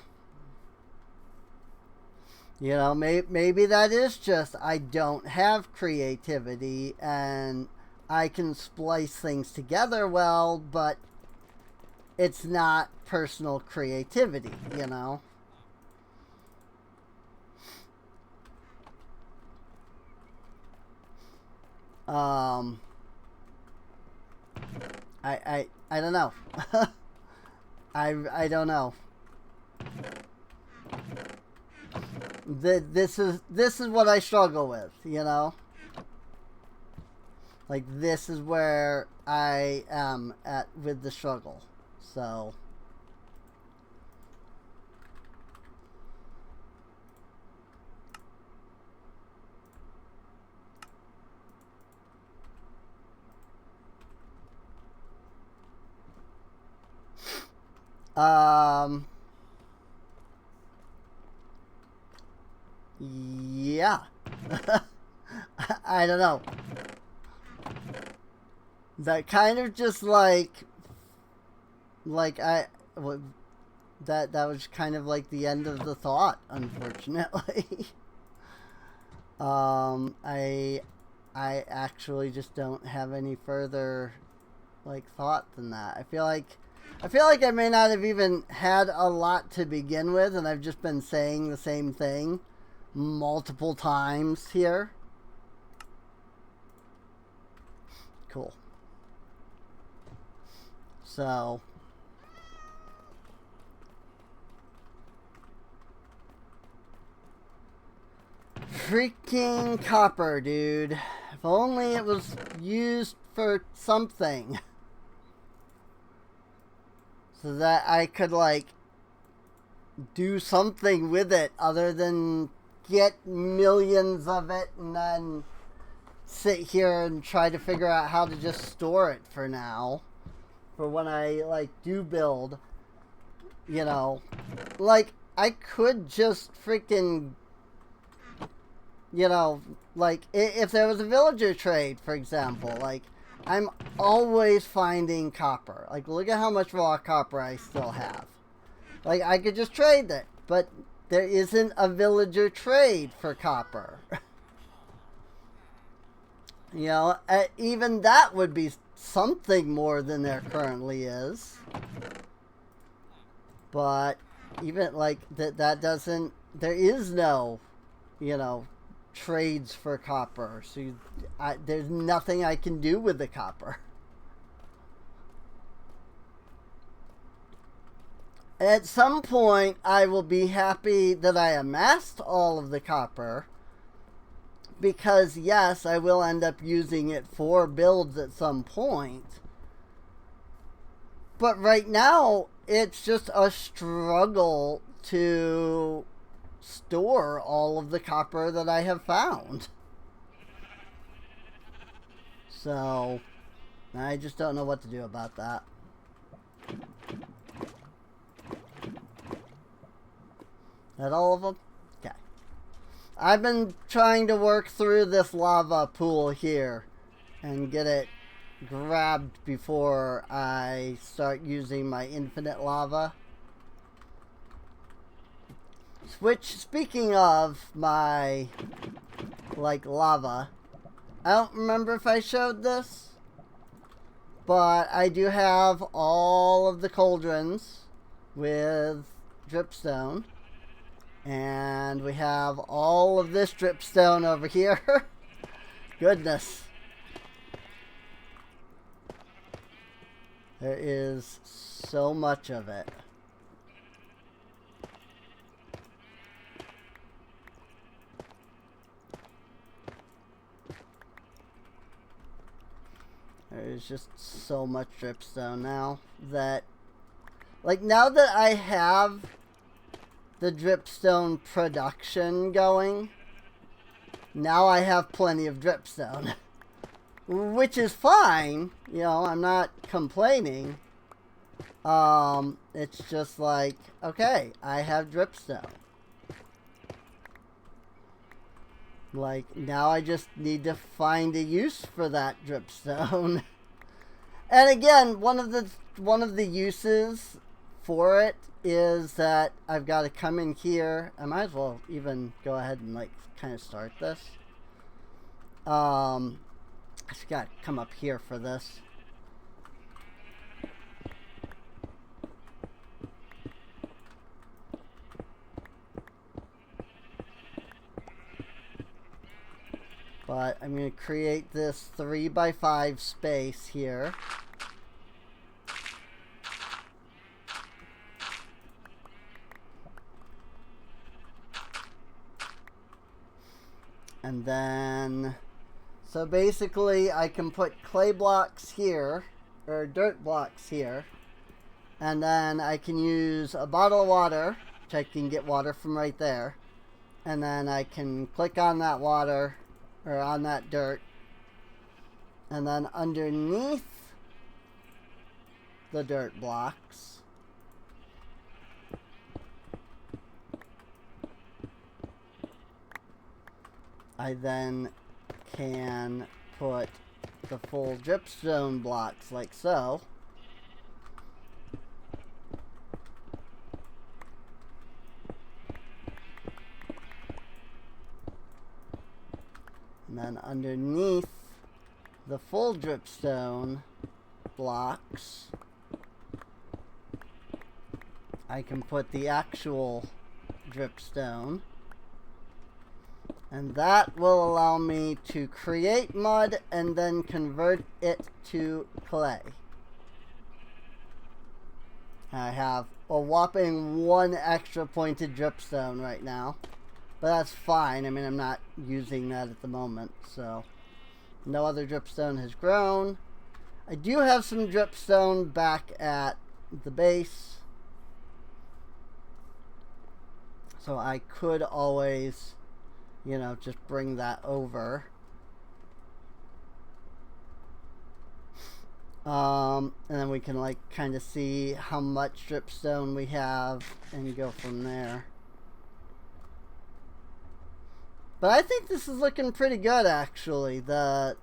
You know, maybe that is just I don't have creativity and I can splice things together well, but it's not personal creativity, you know? Um, I don't know. I don't know. This is what I struggle with, you know? Like, this is where I am at with the struggle. So, yeah. I don't know. That kind of just like I, that was kind of like the end of the thought, unfortunately. I actually just don't have any further like thought than that. I feel like I may not have even had a lot to begin with, and I've just been saying the same thing multiple times here. Cool. So, freaking copper, dude. If only it was used for something. So that I could, like, do something with it other than get millions of it and then sit here and try to figure out how to just store it for now. For when I, like, do build, you know. Like, I could just freaking, you know, like, if there was a villager trade, for example, like, I'm always finding copper. Like, look at how much raw copper I still have. Like, I could just trade it, but there isn't a villager trade for copper. You know, even that would be something more than there currently is. But even, like, that doesn't, there is no, you know, trades for copper. So there's nothing I can do with the copper. At some point, I will be happy that I amassed all of the copper, because yes, I will end up using it for builds at some point. But right now, it's just a struggle to store all of the copper that I have found. So, I just don't know what to do about that. That all of them? Okay. I've been trying to work through this lava pool here and get it grabbed before I start using my infinite lava. Which, speaking of my, like, lava, I don't remember if I showed this, but I do have all of the cauldrons with dripstone. And we have all of this dripstone over here. Goodness. There is so much of it. There's just so much dripstone now that, like, now that I have the dripstone production going, now I have plenty of dripstone. Which is fine, you know, I'm not complaining. It's just like, okay, I have dripstone. Like, now I just need to find a use for that dripstone. And again, one of the uses for it is that I've got to come in here. I might as well even go ahead and, like, kind of start this. I just got to come up here for this. But I'm going to create this 3x5 space here. And then, so basically I can put clay blocks here, or dirt blocks here. And then I can use a bottle of water, which I can get water from right there. And then I can click on that water, or on that dirt. And then underneath the dirt blocks, I then can put the full dripstone blocks like so. And then underneath the full dripstone blocks, I can put the actual dripstone. And that will allow me to create mud and then convert it to clay. I have a whopping 1 extra pointed dripstone right now. But that's fine. I mean, I'm not using that at the moment, so no other dripstone has grown. I do have some dripstone back at the base, so I could always, you know, just bring that over. And then we can like kind of see how much dripstone we have and go from there. But I think this is looking pretty good, actually. The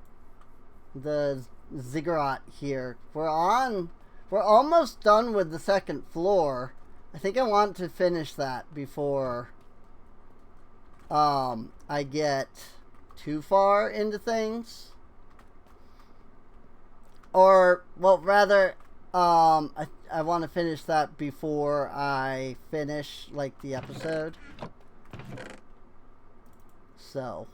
ziggurat here. We're almost done with the second floor. I think I want to finish that before I get too far into things. Or, well, rather, I want to finish that before I finish, like, the episode. So,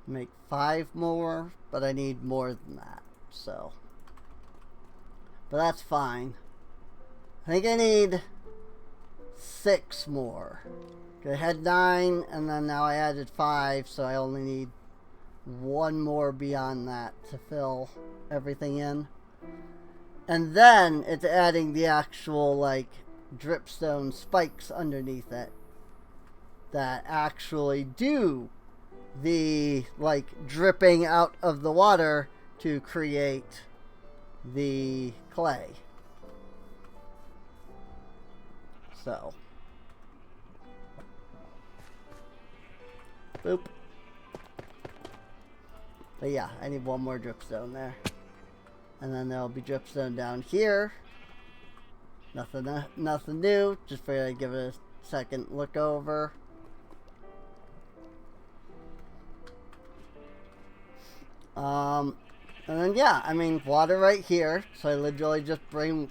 make 5 more, but I need more than that, so. But that's fine. I think I need 6 more. I had 9, and then now I added 5, so I only need 1 more beyond that to fill everything in. And then it's adding the actual, like, dripstone spikes underneath it that actually do the, like, dripping out of the water to create the clay. So, boop. But yeah, I need 1 more dripstone there. And then there'll be dripstone down here. Nothing new. Just figured I'd give it a second look over. And then yeah, I mean, water right here. So I literally just bring,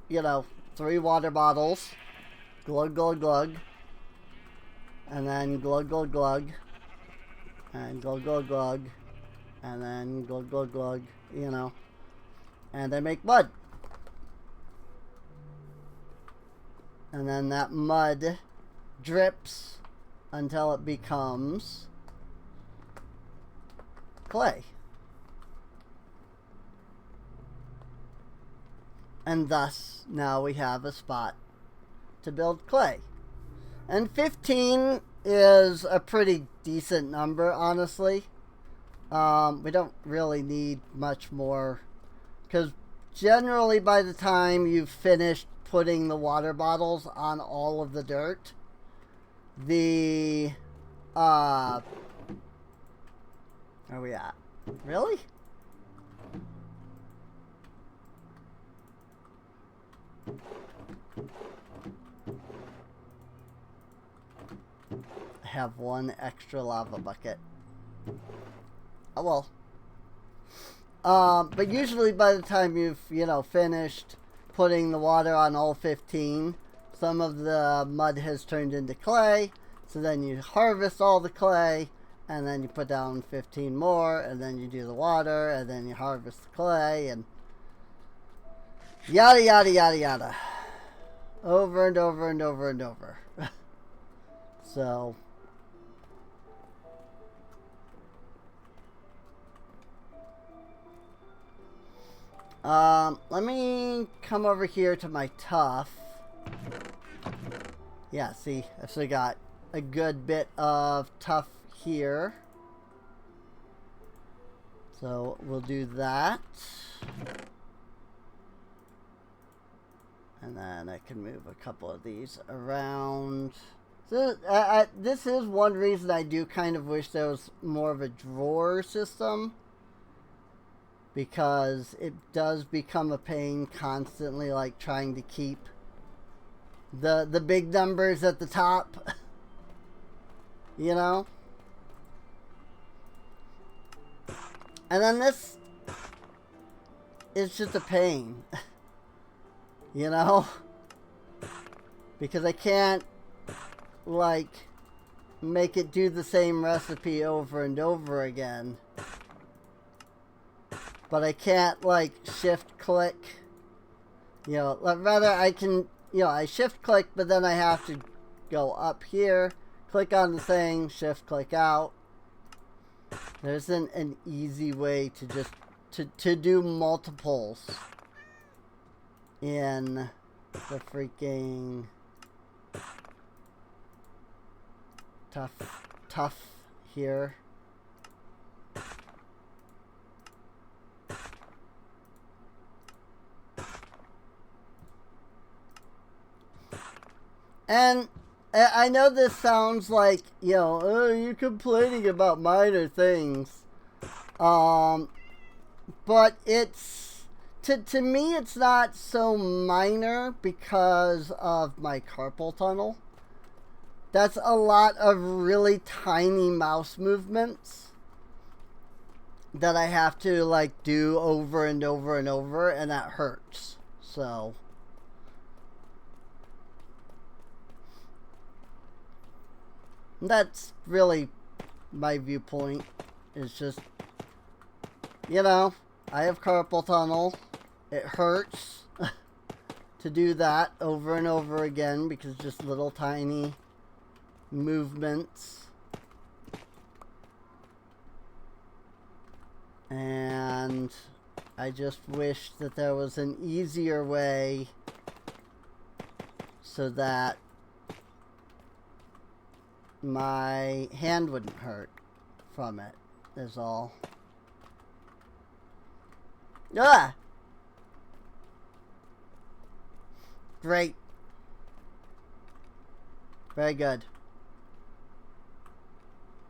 you know, 3 water bottles. Glug, glug, glug. And then glug, glug, glug. And glug, glug, glug. And then glug, glug, glug, you know. And I make mud. And then that mud drips until it becomes clay. And thus, now we have a spot to build clay. And 15 is a pretty decent number, honestly. We don't really need much more, because generally by the time you've finished putting the water bottles on all of the dirt, the where are we at? Really? I have 1 extra lava bucket. Oh well. But usually by the time you've, you know, finished putting the water on all 15, some of the mud has turned into clay, So then you harvest all the clay, and then you put down 15 more, and then you do the water, and then you harvest the clay, and yada yada yada yada. Over and over and over and over. So let me come over here to my tough. Yeah, see, I've still got a good bit of tough here. So we'll do that. And then I can move a couple of these around. So this is one reason I do kind of wish there was more of a drawer system. Because it does become a pain constantly, like trying to keep the big numbers at the top. You know? And then this is just a pain. You know? Because I can't, like, make it do the same recipe over and over again. But I can't, like, shift click. You know, rather I can, you know, I shift click, but then I have to go up here, click on the thing, shift click out. There isn't an easy way to just, to do multiples in the freaking tough here. And I know this sounds like, you know, oh, you're complaining about minor things. But it's, to me, it's not so minor because of my carpal tunnel. That's a lot of really tiny mouse movements that I have to, like, do over and over and over, and that hurts. So that's really my viewpoint. Is just, you know, I have carpal tunnel. It hurts to do that over and over again because just little tiny movements. And I just wish that there was an easier way so that my hand wouldn't hurt from it, is all. Ah! Great. Very good.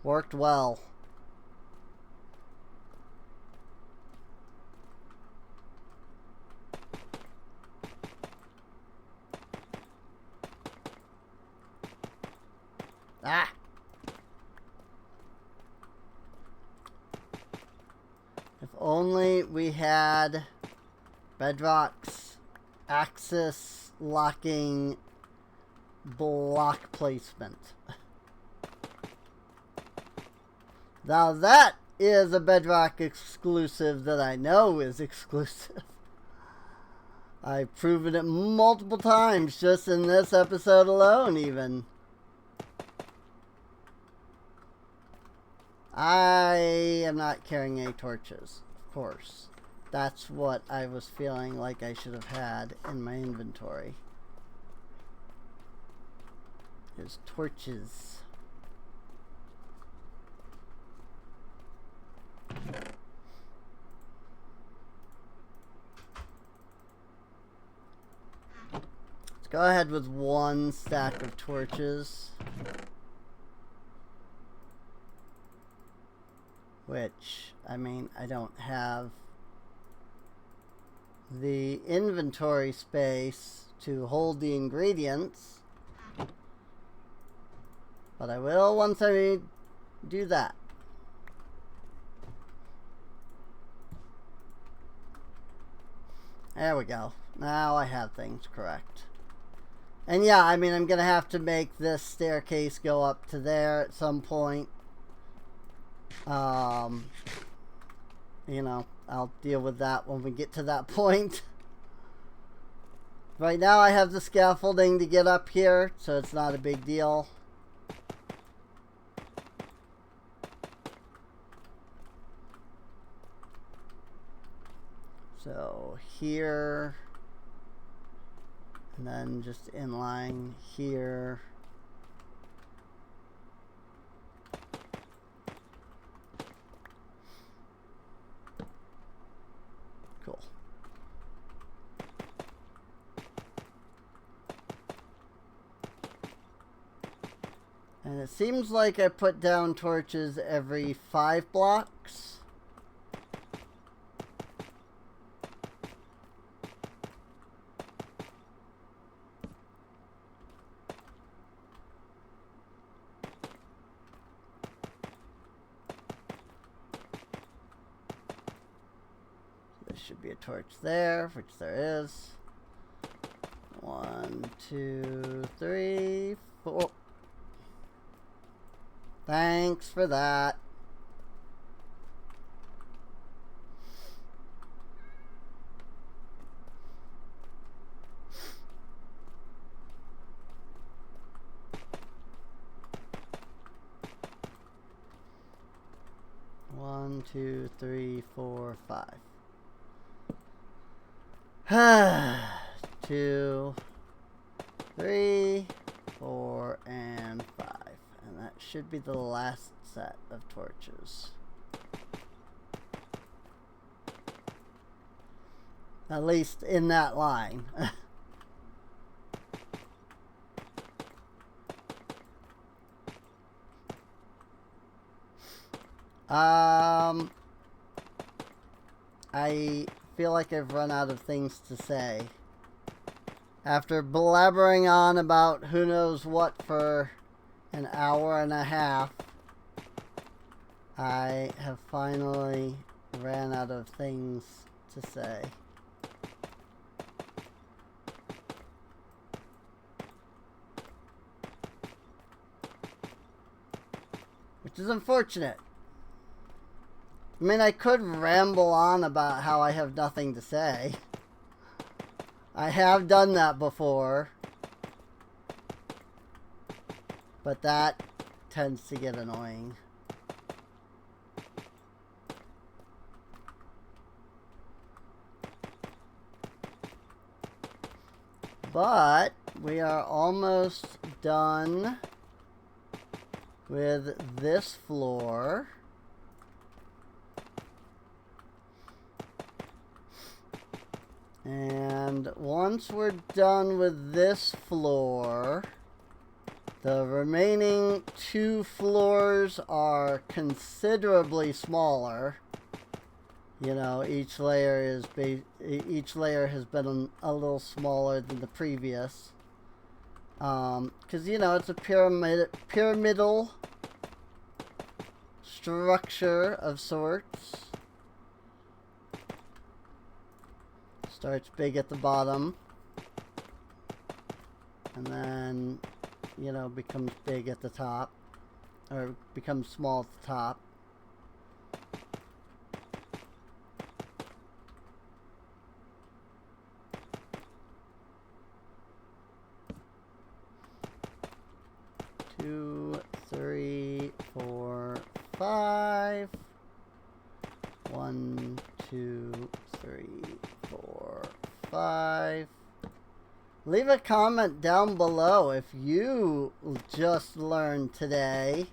Worked well. Ah! If only we had Bedrock's axis locking block placement. Now that is a Bedrock exclusive that I know is exclusive. I've proven it multiple times just in this episode alone even. I am not carrying any torches, of course. That's what I was feeling like I should have had in my inventory. Is torches. Let's go ahead with one stack of torches. Which, I mean, I don't have the inventory space to hold the ingredients. But I will once I do that. There we go. Now I have things correct. And yeah, I mean, I'm going to have to make this staircase go up to there at some point. You know, I'll deal with that when we get to that point. Right now I have the scaffolding to get up here, so it's not a big deal. So here, and then just inline here. Cool. And it seems like I put down torches every 5 blocks. There should be a torch there, which there is. 1, 2, 3, 4. Thanks for that. One, 2, 3, 4, 5. 2, 3, 4, and 5. And that should be the last set of torches. At least in that line. I feel like I've run out of things to say. After blabbering on about who knows what for an hour and a half, I have finally ran out of things to say. Which is unfortunate. I mean, I could ramble on about how I have nothing to say. I have done that before. But that tends to get annoying. But we are almost done with this floor. And once we're done with this floor, the remaining 2 floors are considerably smaller. You know, each layer has been a little smaller than the previous. Because, you know, it's a pyramidal structure of sorts. Starts big at the bottom. And then, you know, becomes big at the top. Or becomes small at the top. Two, 3, 4, 5. 1, 2, 3, 4, 5. Leave a comment down below if you just learned today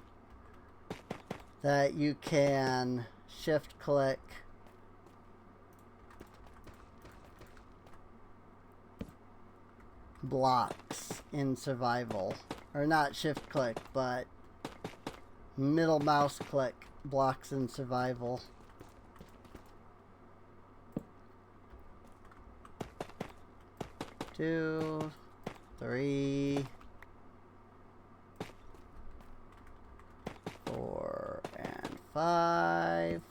that you can shift click blocks in survival. Or not shift click, but middle mouse click blocks in survival. Two, 3, 4, and 5.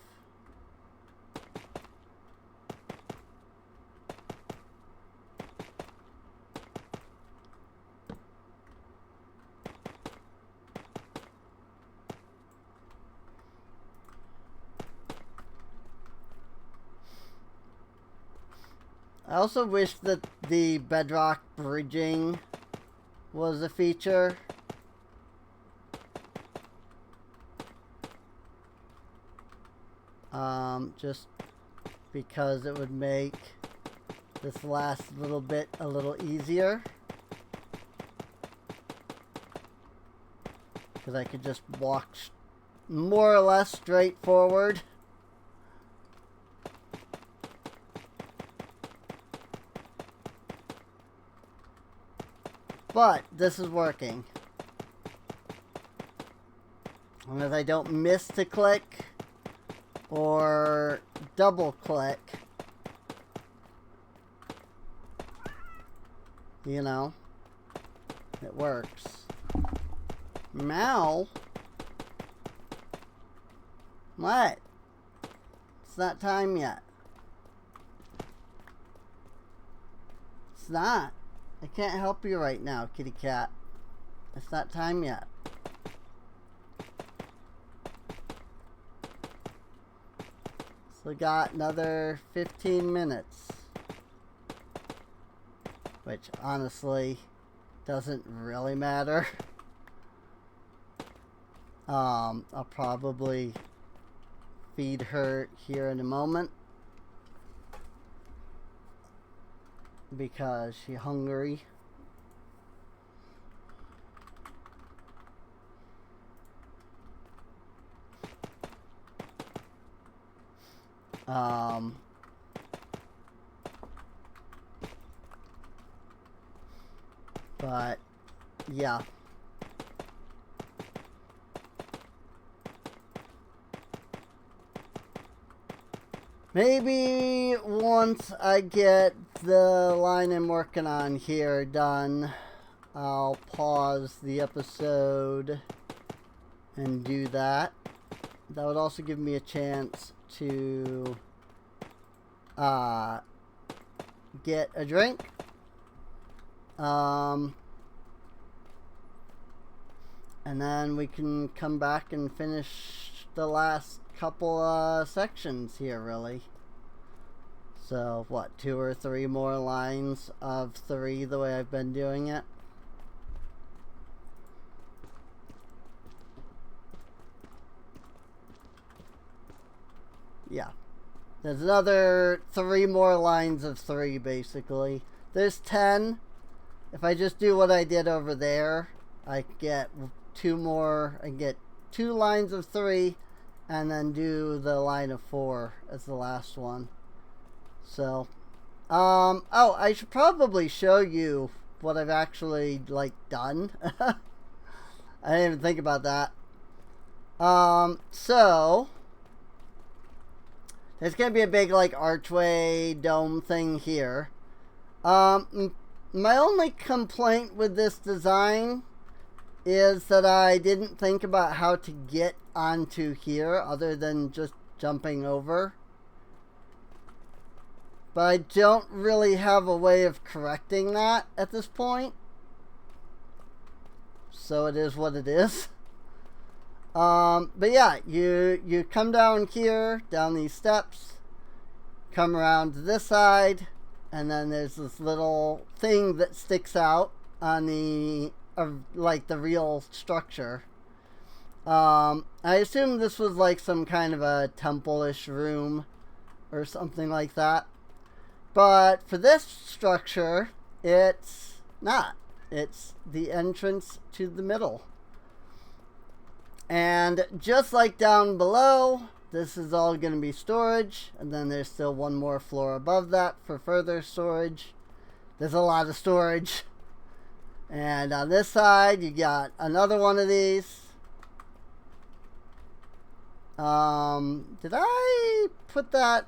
I also wish that the bedrock bridging was a feature. Just because it would make this last little bit a little easier. Because I could just walk more or less straight forward. But this is working. As long as I don't miss to click or double click, you know, it works. Now, what? It's not time yet. It's not. I can't help you right now, kitty cat. It's not time yet. So we got another 15 minutes. Which honestly doesn't really matter. I'll probably feed her here in a moment. Because she's hungry. But yeah. Maybe once I get the line I'm working on here done, I'll pause the episode and do that. That would also give me a chance to get a drink. And then we can come back and finish the last couple sections here, really. So, what, 2 or 3 more lines of 3 the way I've been doing it? Yeah. There's another 3 more lines of 3, basically. There's 10. If I just do what I did over there, I get 2 more. I get 2 lines of 3, and then do the line of 4 as the last one. So, oh, I should probably show you what I've actually, like, done. I didn't even think about that. So, there's gonna be a big, like, archway dome thing here. My only complaint with this design is that I didn't think about how to get onto here other than just jumping over. But I don't really have a way of correcting that at this point. So it is what it is. But yeah, you come down here, down these steps, come around to this side, and then there's this little thing that sticks out on the, like the real structure. I assume this was like some kind of a temple-ish room or something like that. But for this structure, it's not. It's the entrance to the middle. And just like down below, this is all going to be storage. And then there's still one more floor above that for further storage. There's a lot of storage. And on this side, you got another one of these. Did I put that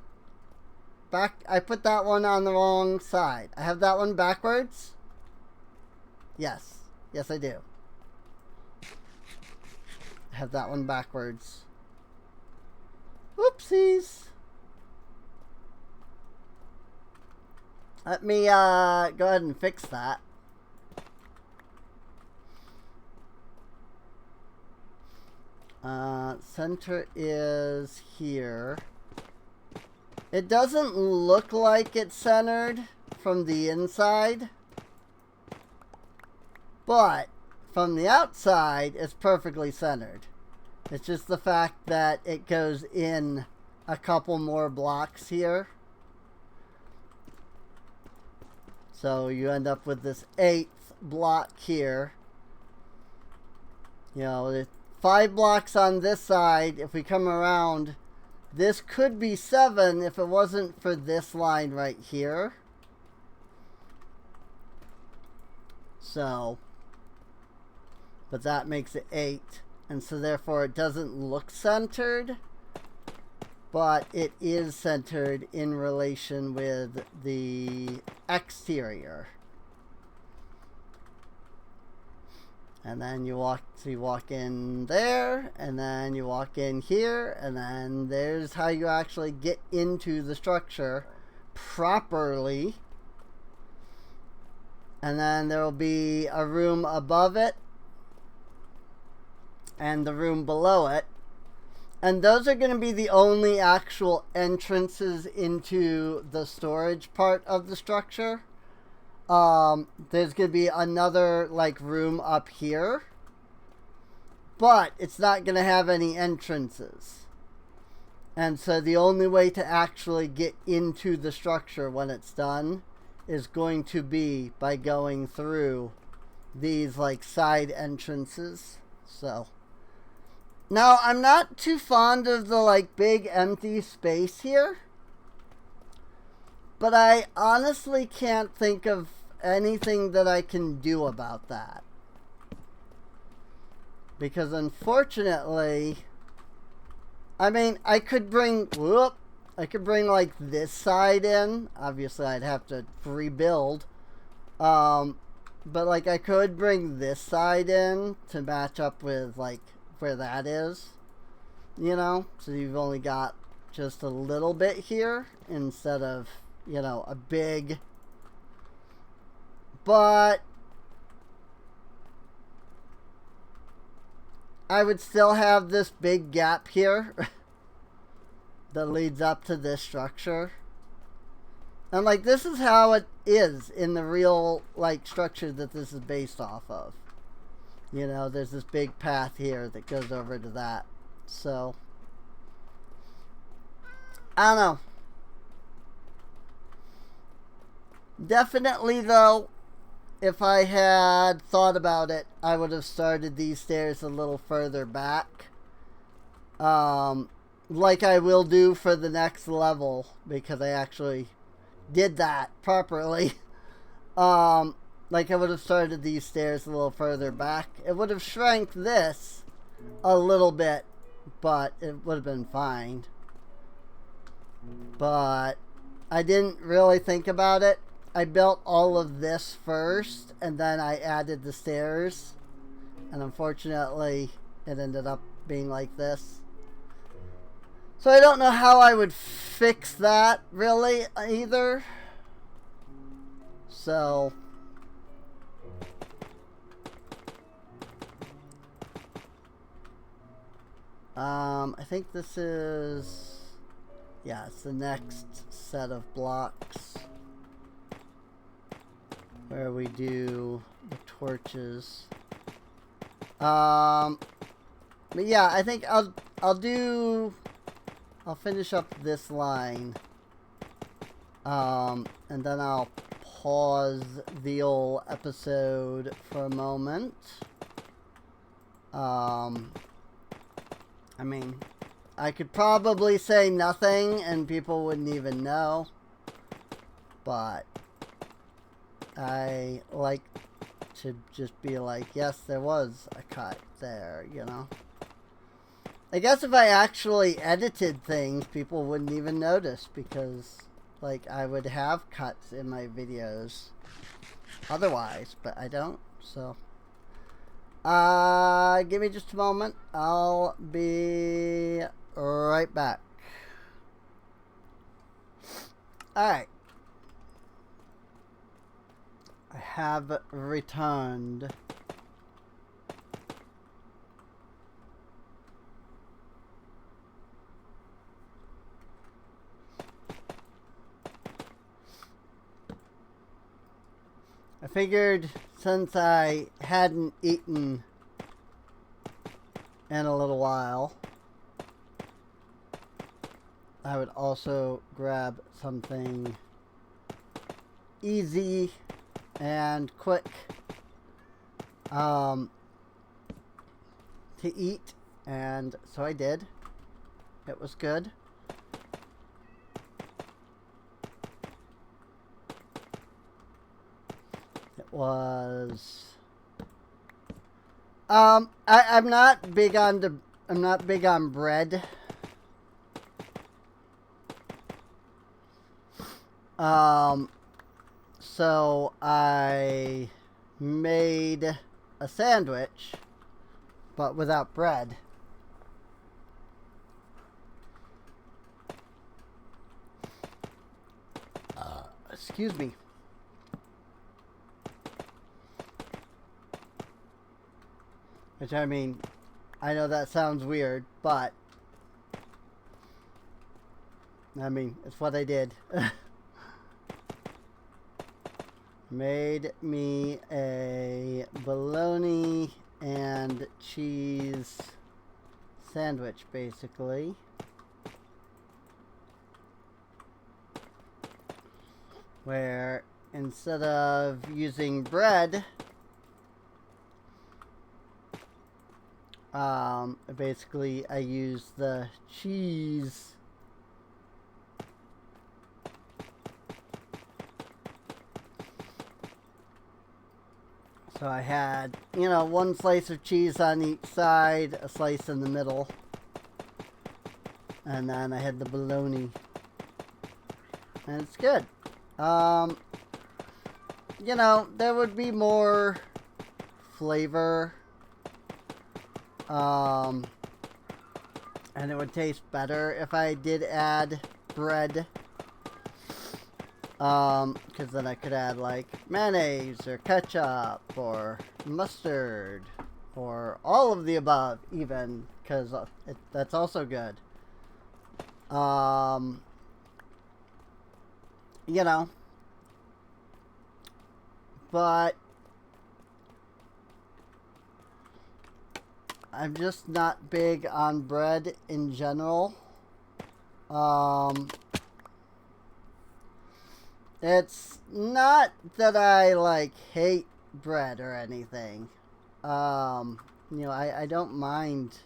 back? I put that one on the wrong side. I have that one backwards. Yes. Yes, I do. I have that one backwards. Whoopsies. Let me go ahead and fix that. Center is here. It doesn't look like it's centered from the inside, but from the outside, it's perfectly centered. It's just the fact that it goes in a couple more blocks here. So you end up with this 8th block here. You know, there's 5 blocks on this side. If we come around, this could be 7 if it wasn't for this line right here. So, but that makes it 8. And so therefore it doesn't look centered, but it is centered in relation with the exterior. And then you walk in there, and then you walk in here, and then there's how you actually get into the structure properly. And then there will be a room above it and the room below it. And those are going to be the only actual entrances into the storage part of the structure. There's going to be another like room up here, but it's not going to have any entrances. And so the only way to actually get into the structure when it's done is going to be by going through these like side entrances. So now I'm not too fond of the like big empty space here, but I honestly can't think of anything that I can do about that, because unfortunately, I mean, I could bring like this side in. Obviously I'd have to rebuild, but like I could bring this side in to match up with like where that is, you know, so you've only got just a little bit here instead of, you know, a big. But I would still have this big gap here that leads up to this structure. And like this is how it is in the real like structure that this is based off of. You know, there's this big path here that goes over to that. So I don't know. Definitely though, if I had thought about it, I would have started these stairs a little further back. Like I will do for the next level, because I actually did that properly. Like I would have started these stairs a little further back. It would have shrank this a little bit, but it would have been fine. But I didn't really think about it. I built all of this first, and then I added the stairs. And unfortunately, it ended up being like this. So I don't know how I would fix that, really, either. So I think this is, yeah, it's the next set of blocks where we do the torches. But yeah, I think I'll finish up this line. And then I'll pause the old episode for a moment. I mean, I could probably say nothing and people wouldn't even know. But I like to just be like, yes, there was a cut there, you know. I guess if I actually edited things, people wouldn't even notice, because like I would have cuts in my videos otherwise, but I don't. So give me just a moment. I'll be right back. Alright, I have returned. figured since I hadn't eaten in a little while, I would also grab something easy and quick to eat, and so I did. It was good. It was I'm not big on bread. So I made a sandwich, but without bread. Excuse me. Which, I mean, I know that sounds weird, but I mean, it's what I did. Made me a bologna and cheese sandwich, basically. Where instead of using bread, basically I use the cheese so I had, you know, one slice of cheese on each side, a slice in the middle, and then I had the bologna, and it's good. You know, there would be more flavor, and it would taste better if I did add bread, because then I could add like mayonnaise or ketchup or mustard or all of the above, even, because that's also good. You know, but I'm just not big on bread in general. It's not that I like hate bread or anything. You know, I don't mind,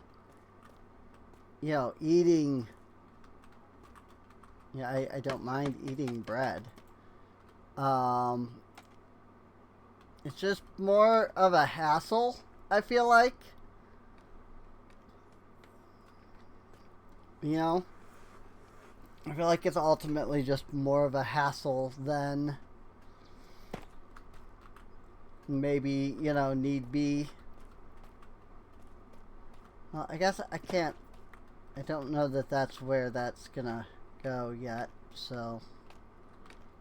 you know, eating. Yeah, I don't mind eating bread. It's just more of a hassle, I feel like. You know? I feel like it's ultimately just more of a hassle than maybe, you know, need be. Well, I guess I can't. I don't know that that's where that's gonna go yet, so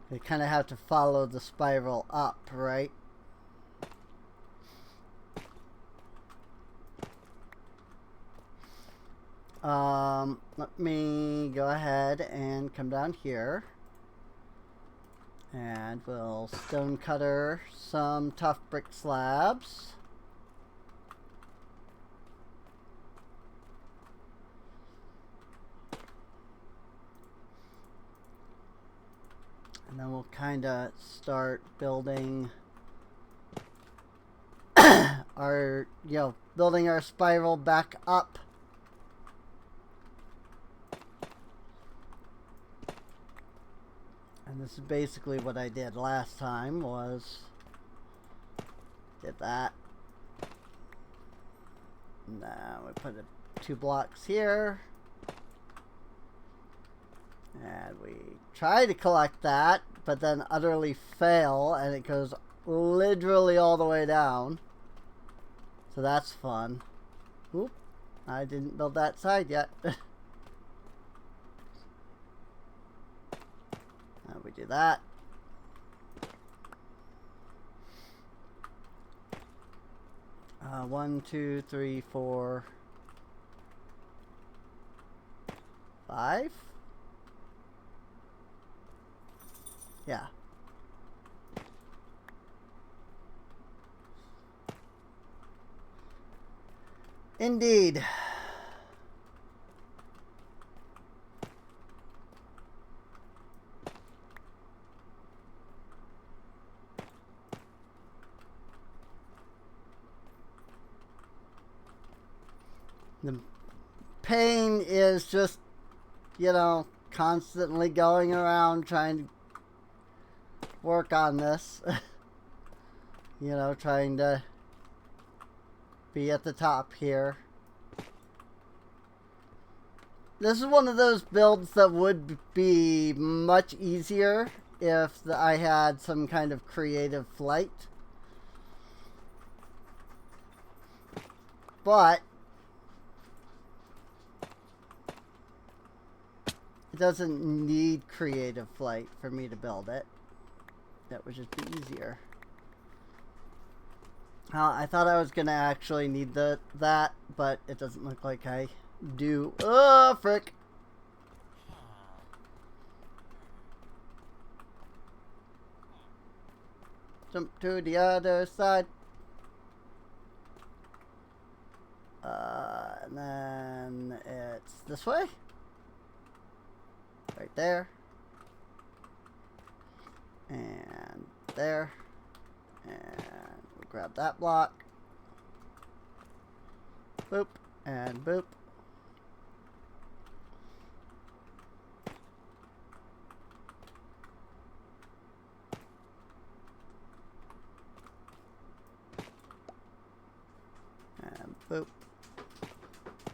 we kind of have to follow the spiral up, right? Let me go ahead and come down here, and we'll stone cutter some tough brick slabs. And then we'll kind of start building our, you know, building our spiral back up. And this is basically what I did last time, was did that. Now we put 2 blocks here. And we try to collect that, but then utterly fail, and it goes literally all the way down. So that's fun. Oop, I didn't build that side yet. We do that. One, 2, 3, 4, 5. Yeah. Indeed. The pain is just, you know, constantly going around trying to work on this. You know, trying to be at the top here. This is one of those builds that would be much easier if I had some kind of creative flight. But it doesn't need creative flight for me to build it. That would just be easier. I thought I was going to actually need that, but it doesn't look like I do. Oh, frick. Jump to the other side. And then it's this way. Right there. And there. And we grab that block. Boop. And boop. And boop.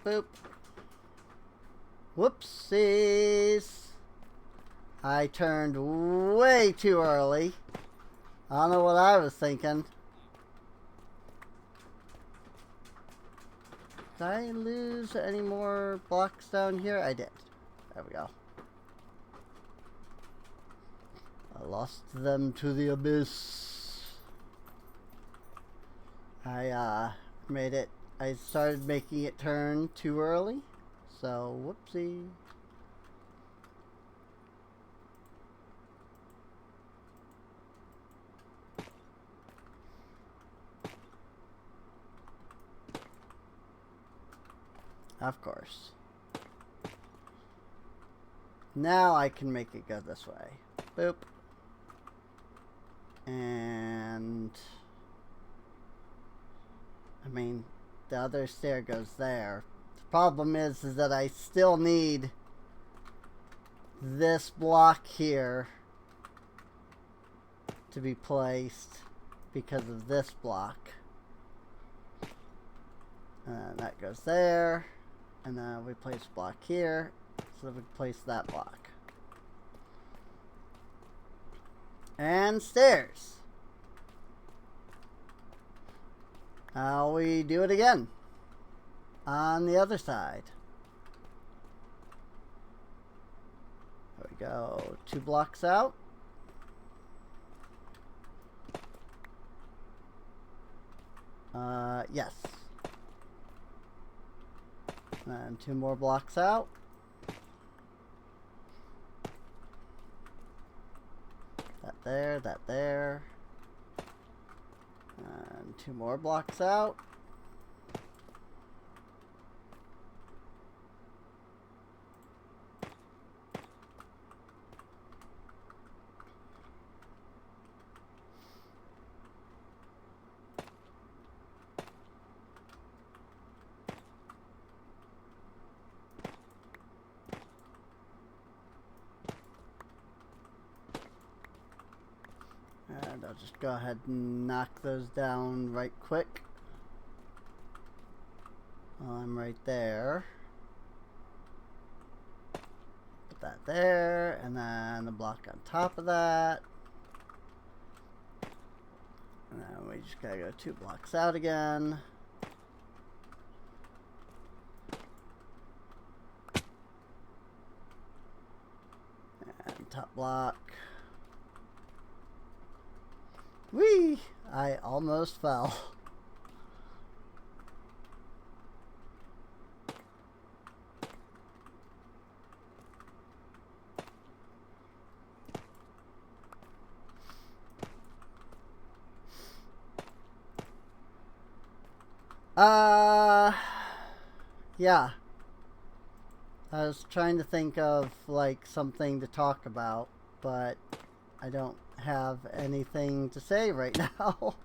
Boop. Whoopsies. I turned way too early. I don't know what I was thinking. Did I lose any more blocks down here? I did. There we go. I lost them to the abyss. I started making it turn too early. So, whoopsie. Of course. Now I can make it go this way. Boop. And I mean, the other stair goes there. The problem is that I still need this block here to be placed because of this block. And that goes there. And then we place a block here, so we place that block. And stairs. Now we do it again on the other side. There we go, 2 blocks out. Yes. And 2 more blocks out. That there, that there. And 2 more blocks out. And I'll just go ahead and knock those down right quick. While I'm right there. Put that there, and then the block on top of that. And then we just gotta go 2 blocks out again. And top block. Whee! I almost fell. Yeah. I was trying to think of, like, something to talk about, but I don't have anything to say right now.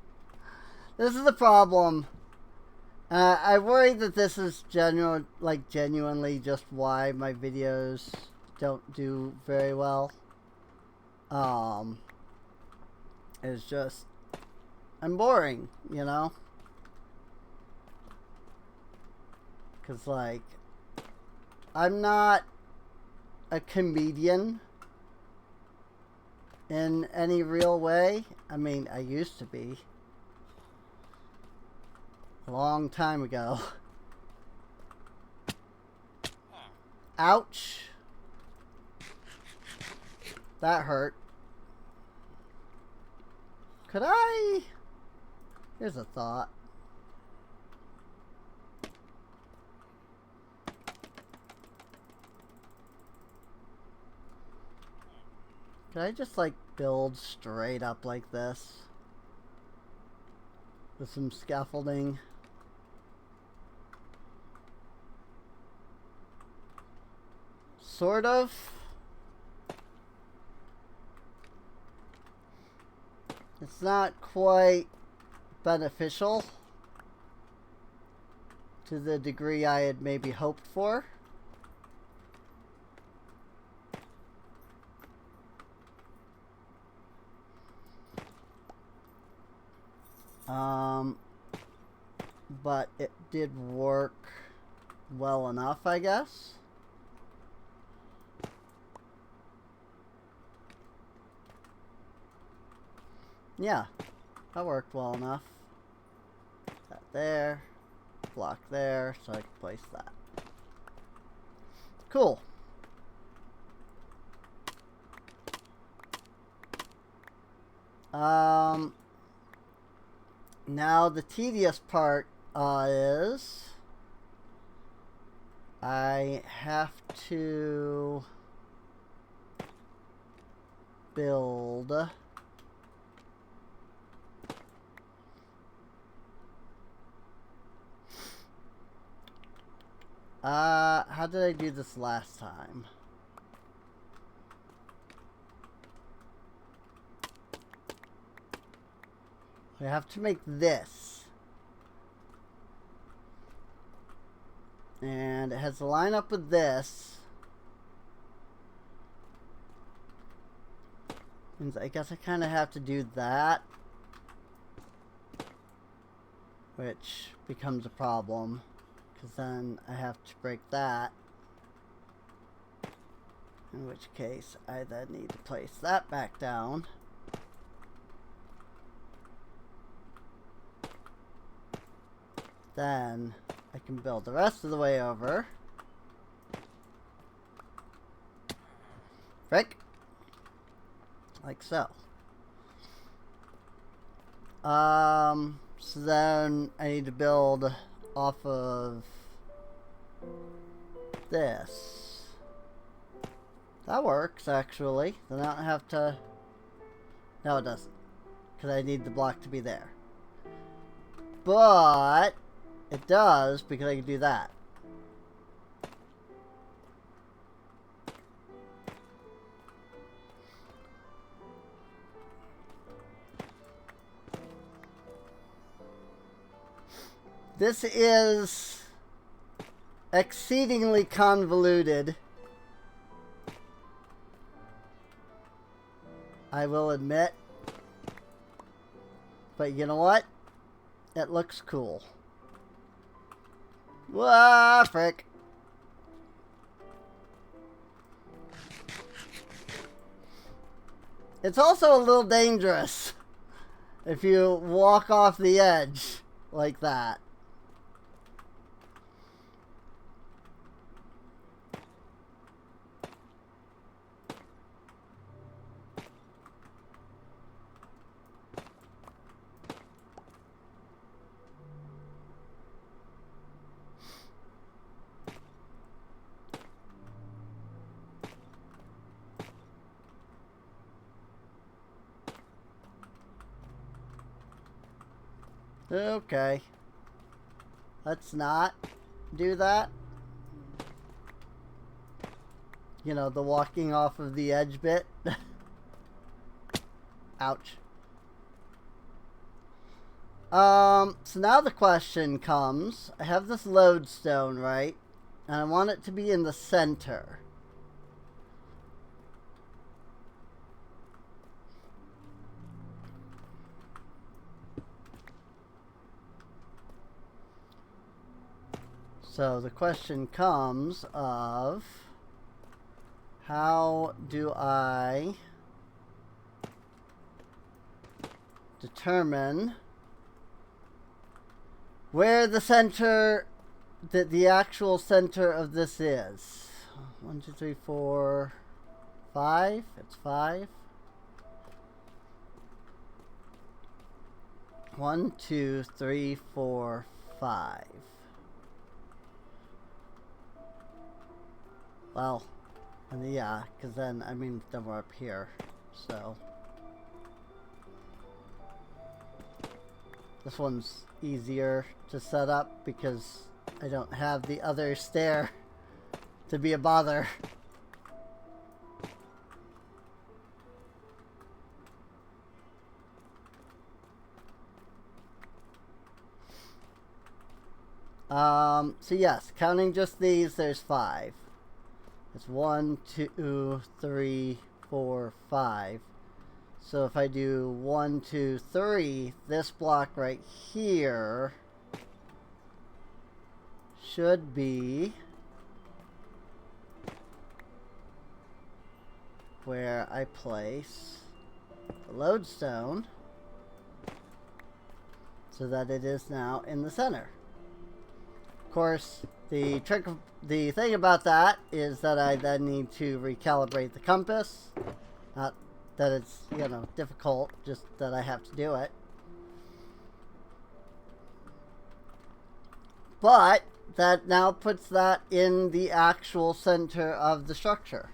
This is the problem. I worry that this is genuinely just why my videos don't do very well. It's just, I'm boring, you know? Because, like, I'm not a comedian in any real way. I mean, I used to be. A long time ago. Ouch. That hurt. Could I? Here's a thought. Could I just, like, build straight up like this? With some scaffolding? Sort of. It's not quite beneficial to the degree I had maybe hoped for. But it did work well enough, I guess. Yeah, that worked well enough. That there, block there, so I can place that. Cool. Now the tedious part is I have to build how did I do this last time? I have to make this. And it has to line up with this. And I guess I kind of have to do that. Which becomes a problem. Because then I have to break that. In which case, I then need to place that back down. Then I can build the rest of the way over. Frick. Like so. So then I need to build off of this. That works, actually. Then I don't have to... No, it doesn't. Because I need the block to be there. But it does because I can do that. This is exceedingly convoluted, I will admit. But you know what? It looks cool. Wah, frick. It's also a little dangerous if you walk off the edge like that. Okay. Let's not do that. You know, the walking off of the edge bit. Ouch. So now the question comes, I have this lodestone, right? And I want it to be in the center. So the question comes of, how do I determine where the center, the actual center of this is? 1, 2, 3, 4, 5. It's 5. 1, 2, 3, 4, 5. Well, yeah, because then, I mean, then we're up here, so. This one's easier to set up because I don't have the other stair to be a bother. So yes, counting just these, there's 5. It's 1, 2, 3, 4, 5. So if I do 1, 2, 3, this block right here should be where I place the lodestone so that it is now in the center. Of course, the thing about that is that I then need to recalibrate the compass. Not that it's, you know, difficult, just that I have to do it. But that now puts that in the actual center of the structure.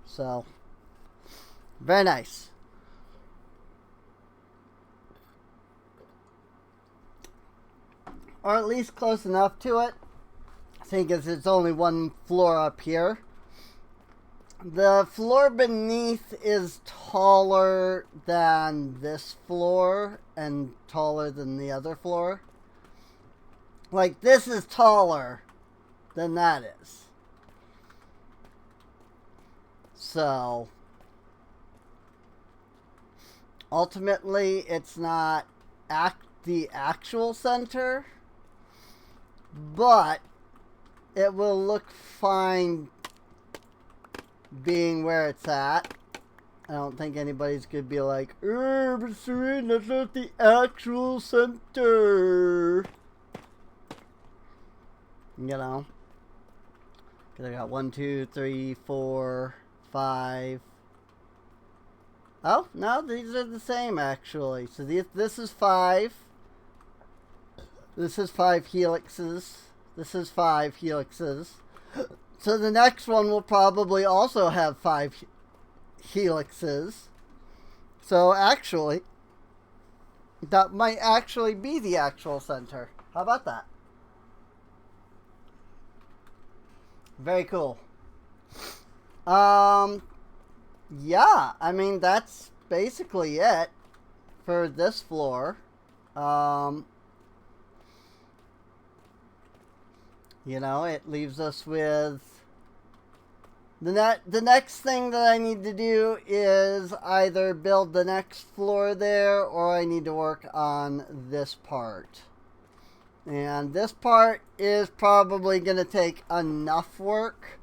So, very nice. Or at least close enough to it. Seeing as it's only one floor up here. The floor beneath is taller than this floor and taller than the other floor. Like, this is taller than that is. So, ultimately, it's not the actual center, but it will look fine being where it's at. I don't think anybody's gonna be like, but Serene, that's not the actual center. You know? Because I got 1, 2, 3, 4, 5. Oh, no, these are the same actually. So this is 5. This is 5 helixes. This is 5 helixes. So the next one will probably also have 5 helixes. So actually, that might actually be the actual center. How about that? Very cool. Yeah, I mean, that's basically it for this floor. You know, it leaves us with the next thing that I need to do is either build the next floor there, or I need to work on this part. And this part is probably going to take enough work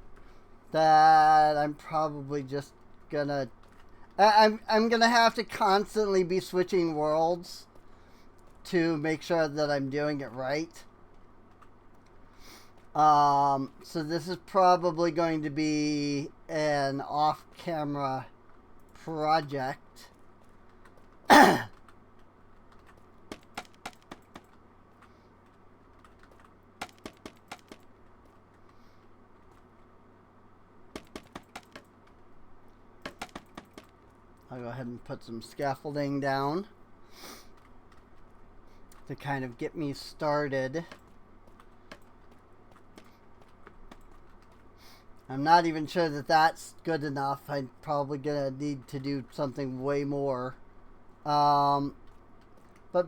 that I'm probably just gonna I'm gonna have to constantly be switching worlds to make sure that I'm doing it right. So this is probably going to be an off-camera project. I'll go ahead and put some scaffolding down to kind of get me started. I'm not even sure that that's good enough. I'm probably gonna need to do something way more. But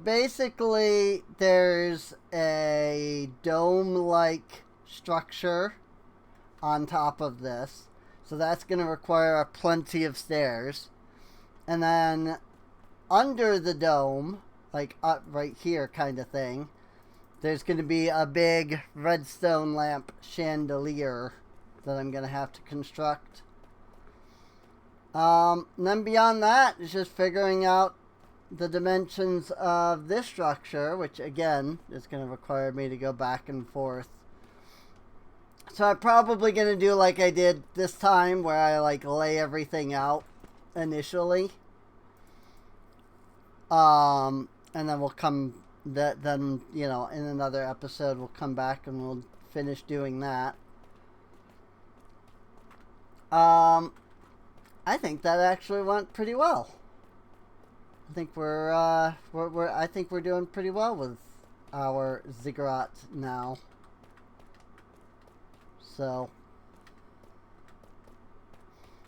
basically, there's a dome-like structure on top of this. So that's going to require plenty of stairs. And then under the dome, like up right here kind of thing, there's going to be a big redstone lamp chandelier that I'm going to have to construct. And then beyond that, it's just figuring out the dimensions of this structure, which again is going to require me to go back and forth. So I'm probably going to do like I did this time, where I like lay everything out initially. And then we'll come, then, you know, in another episode, we'll come back and we'll finish doing that. I think that actually went pretty well. I think we're doing pretty well with our ziggurat now. So,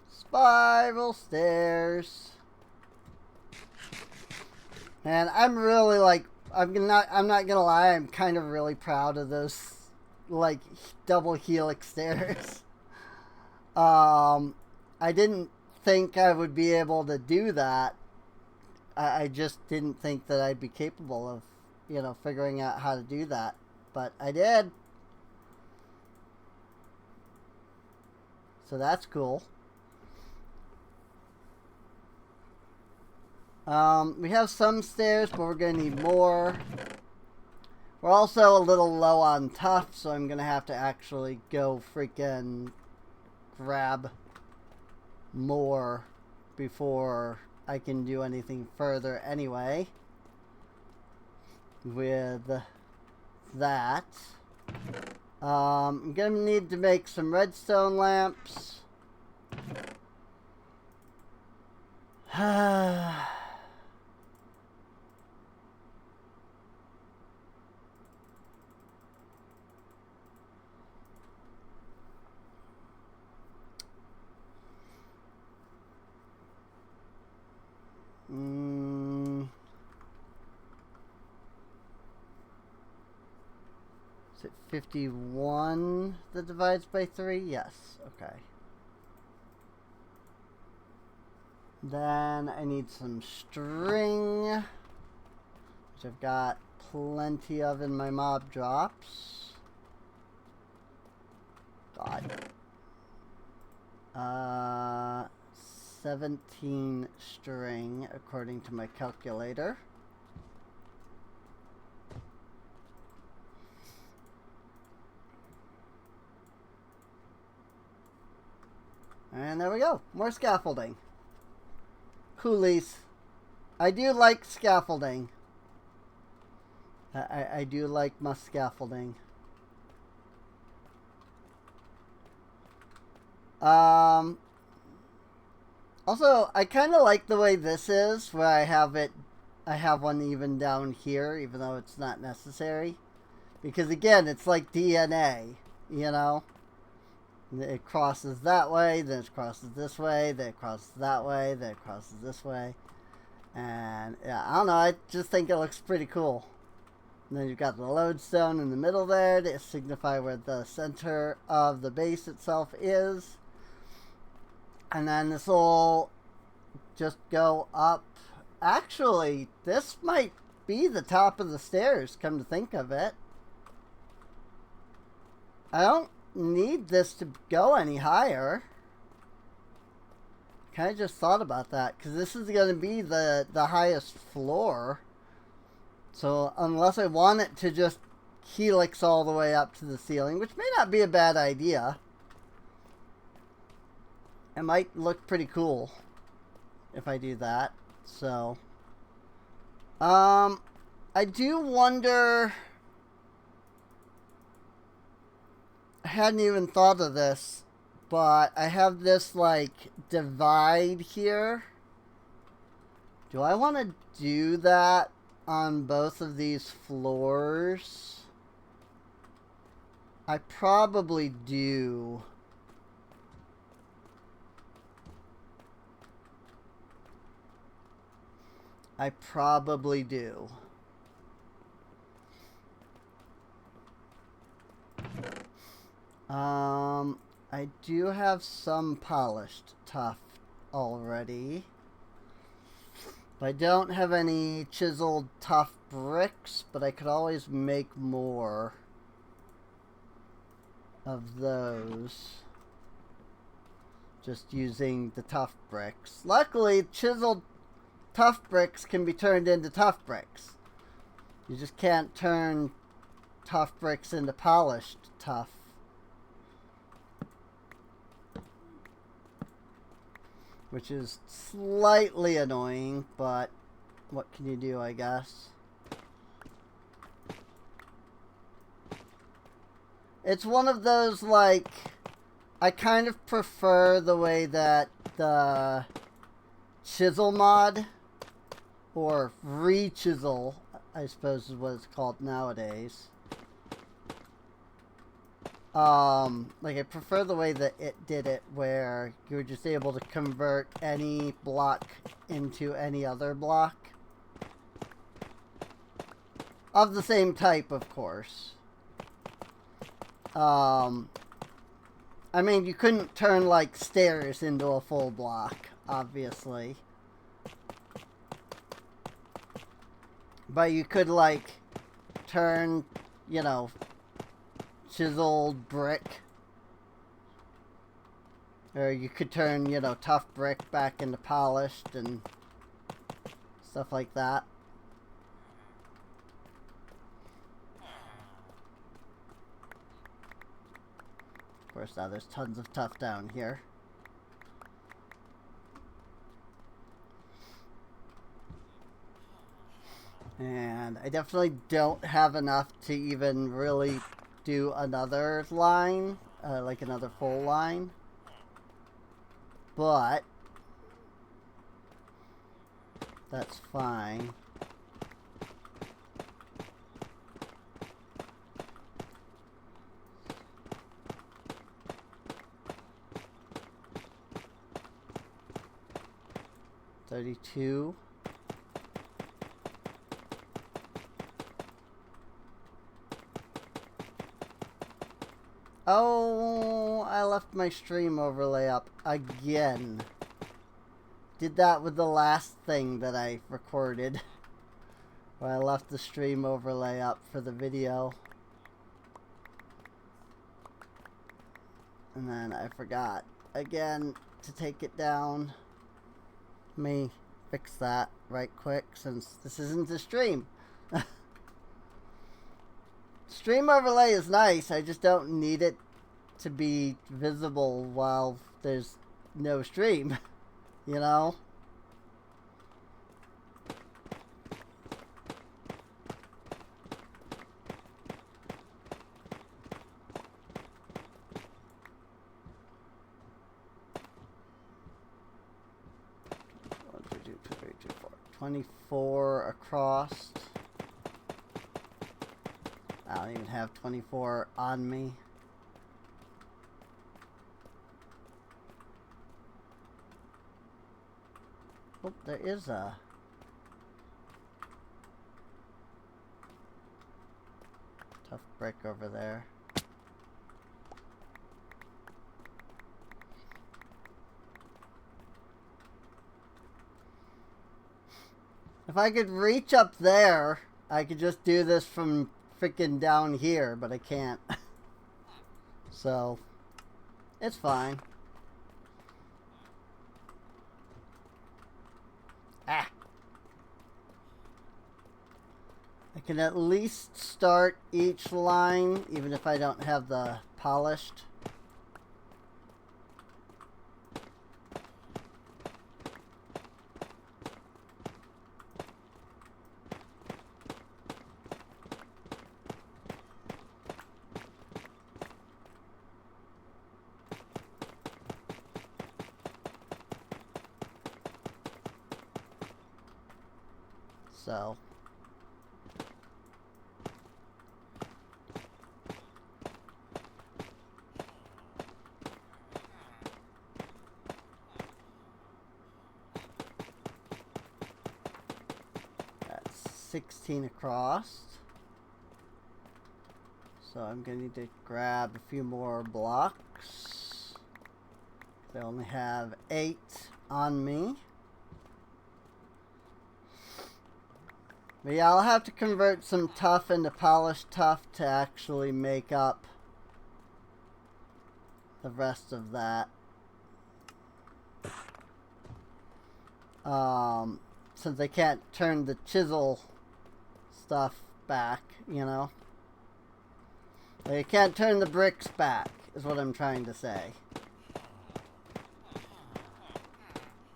spiral stairs. And I'm really like, I'm not gonna lie, I'm kind of really proud of those like double helix stairs. I didn't think I would be able to do that. I just didn't think that I'd be capable of, you know, figuring out how to do that. But I did. So that's cool. We have some stairs, but we're going to need more. We're also a little low on tough, so I'm going to have to actually go freaking grab more before I can do anything further anyway with that. I'm going to need to make some redstone lamps. Is it 51 that divides by 3? Yes. Okay. Then I need some string, which I've got plenty of in my mob drops. God. 17 string according to my calculator. And there we go. More scaffolding. Coolies. I do like scaffolding. I do like my scaffolding. Also, I kind of like the way this is, where I have one even down here, even though it's not necessary. Because again, it's like DNA, you know? It crosses that way, then it crosses this way, then it crosses that way, then it crosses this way. And, yeah, I don't know, I just think it looks pretty cool. And then you've got the lodestone in the middle there to signify where the center of the base itself is. And then this will just go up. Actually, this might be the top of the stairs, come to think of it. I don't need this to go any higher. Kind of just thought about that, because this is going to be the highest floor. So unless I want it to just helix all the way up to the ceiling, which may not be a bad idea. It might look pretty cool if I do that. So, I do wonder, I hadn't even thought of this, but I have this like divide here. Do I want to do that on both of these floors? I probably do. I probably do. I do have some polished tuff already. I don't have any chiseled tough bricks, but I could always make more of those just using the tough bricks. Luckily, chiseled tough bricks can be turned into tough bricks. You just can't turn tough bricks into polished tough. Which is slightly annoying, but what can you do, I guess? It's one of those, like, I kind of prefer the way that the chisel mod, or re-chisel, I suppose is what it's called nowadays. Like, I prefer the way that it did it, where you were just able to convert any block into any other block. Of the same type, of course. I mean, you couldn't turn, like, stairs into a full block, obviously. But you could, like, turn, you know, chiseled brick. Or you could turn, you know, tough brick back into polished and stuff like that. Of course, now there's tons of tough down here. And I definitely don't have enough to even really do another line, like another full line. But that's fine. $32. Oh, I left my stream overlay up again. Did that with the last thing that I recorded. Where I left the stream overlay up for the video. And then I forgot again to take it down. Let me fix that right quick since this isn't a stream. Stream overlay is nice, I just don't need it to be visible while there's no stream, you know? One, two, two, three, two, four. 24 across. I don't even have 24 on me. Oh, there is a tough brick over there. If I could reach up there, I could just do this from freaking down here, but I can't. So, it's fine. Ah. I can at least start each line, even if I don't have the polished. So, 16 across. So I'm going to need to grab a few more blocks. I only have 8 on me. But yeah, I'll have to convert some tough into polished tough to actually make up the rest of that. Since I can't turn the chisel stuff back, you know. I can't turn the bricks back, is what I'm trying to say.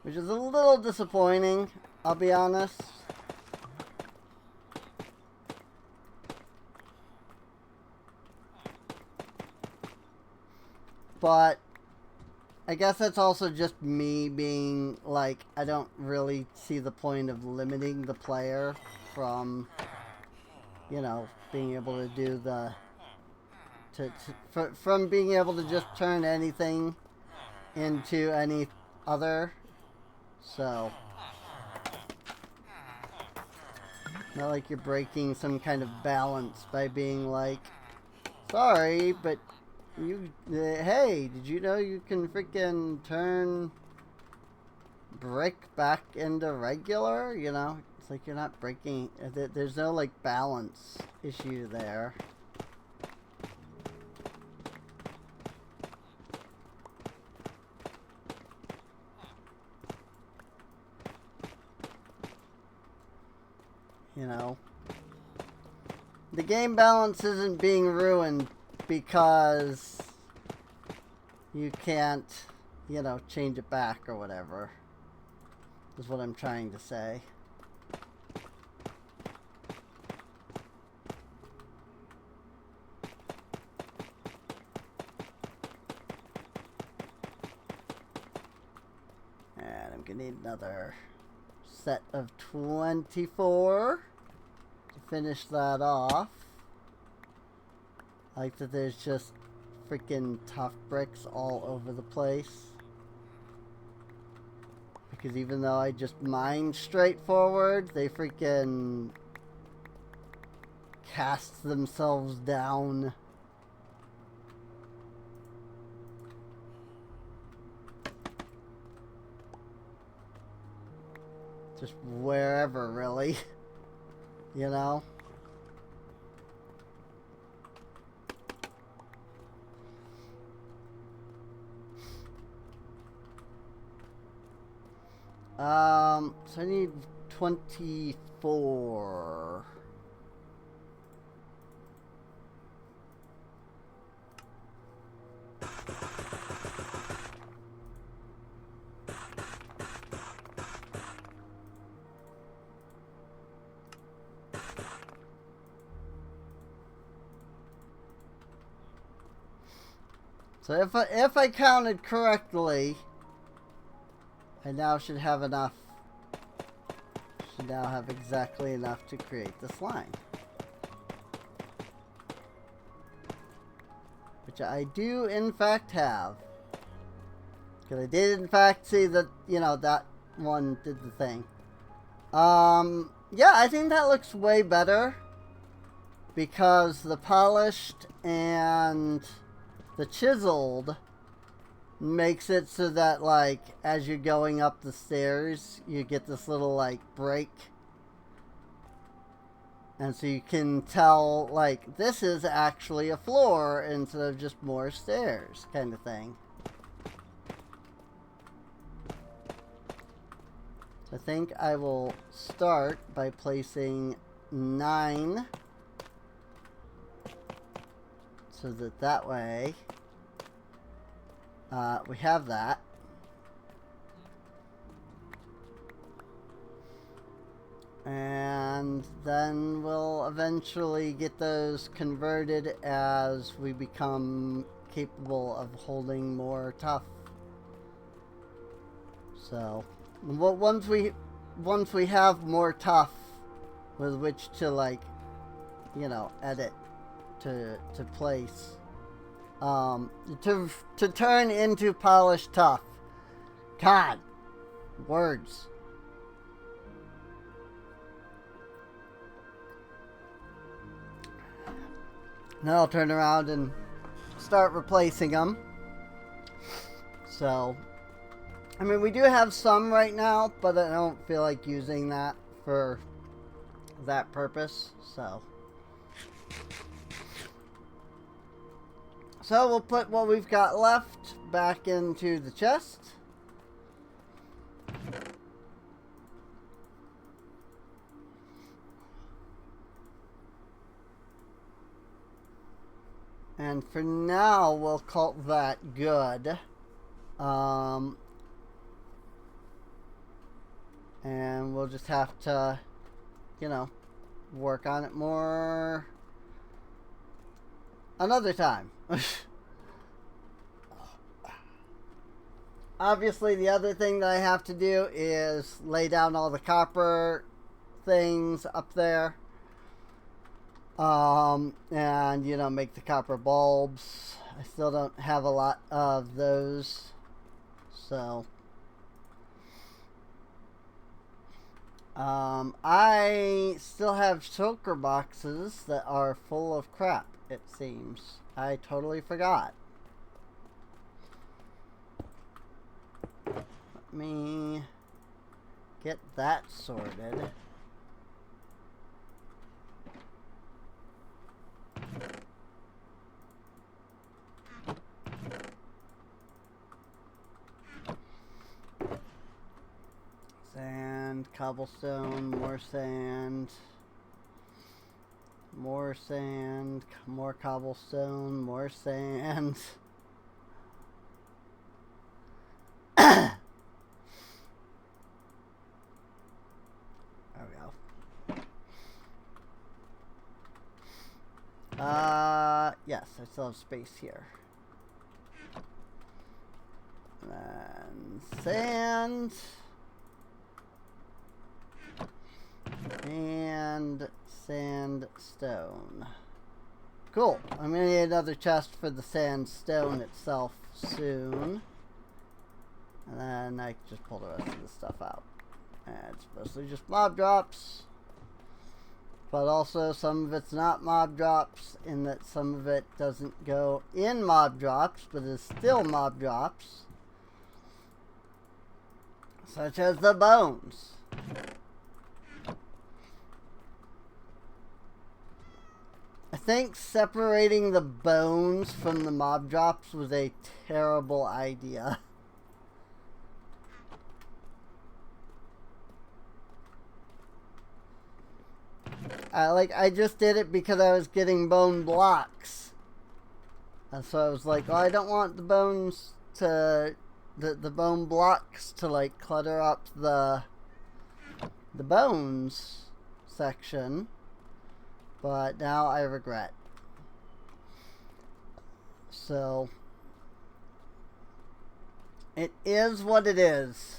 Which is a little disappointing, I'll be honest. But I guess that's also just me being like, I don't really see the point of limiting the player from, you know, being able to do the, from being able to just turn anything into any other. So, not like you're breaking some kind of balance by being like, sorry, but you, hey, did you know you can freaking turn brick back into regular? You know, it's like you're not breaking, there's no like balance issue there. You know, the game balance isn't being ruined because you can't, you know, change it back or whatever, is what I'm trying to say. And I'm gonna need another set of 24 to finish that off. I like that there's just freaking tough bricks all over the place. Because even though I just mine straightforward, they freaking cast themselves down. Just wherever, really. You know? So I need 24. So if I counted correctly, I now should have enough. Should now have exactly enough to create this line, which I do in fact have, because I did in fact see that, you know, that one did the thing. Yeah, I think that looks way better because the polished and the chiseled makes it so that, like, as you're going up the stairs, you get this little, like, break. And so you can tell, like, this is actually a floor instead of just more stairs, kind of thing. I think I will start by placing 9. So that way we have that. And then we'll eventually get those converted as we become capable of holding more tough. So, once we have more tough with which to, like, you know, edit to place, to turn into polished tough. God, words. Then I'll turn around and start replacing them. So, I mean, we do have some right now, but I don't feel like using that for that purpose. So we'll put what we've got left back into the chest. And for now, we'll call that good. And we'll just have to, you know, work on it more another time. Obviously, the other thing that I have to do is lay down all the copper things up there. And, you know, make the copper bulbs. I still don't have a lot of those. So, I still have shulker boxes that are full of crap, it seems. I totally forgot. Let me get that sorted. Sand, cobblestone, more sand, more sand, more cobblestone, more sand. There we go. Yes, I still have space here. And sand. And sandstone. Cool. I'm going to need another chest for the sandstone itself soon. And then I can just pull the rest of the stuff out. And it's mostly just mob drops. But also some of it's not mob drops, in that some of it doesn't go in mob drops, but is still mob drops. Such as the bones. I think separating the bones from the mob drops was a terrible idea. I just did it because I was getting bone blocks. And so I was like, oh, I don't want the bones to, the bone blocks to like clutter up the bones section. But now I regret. So, it is what it is.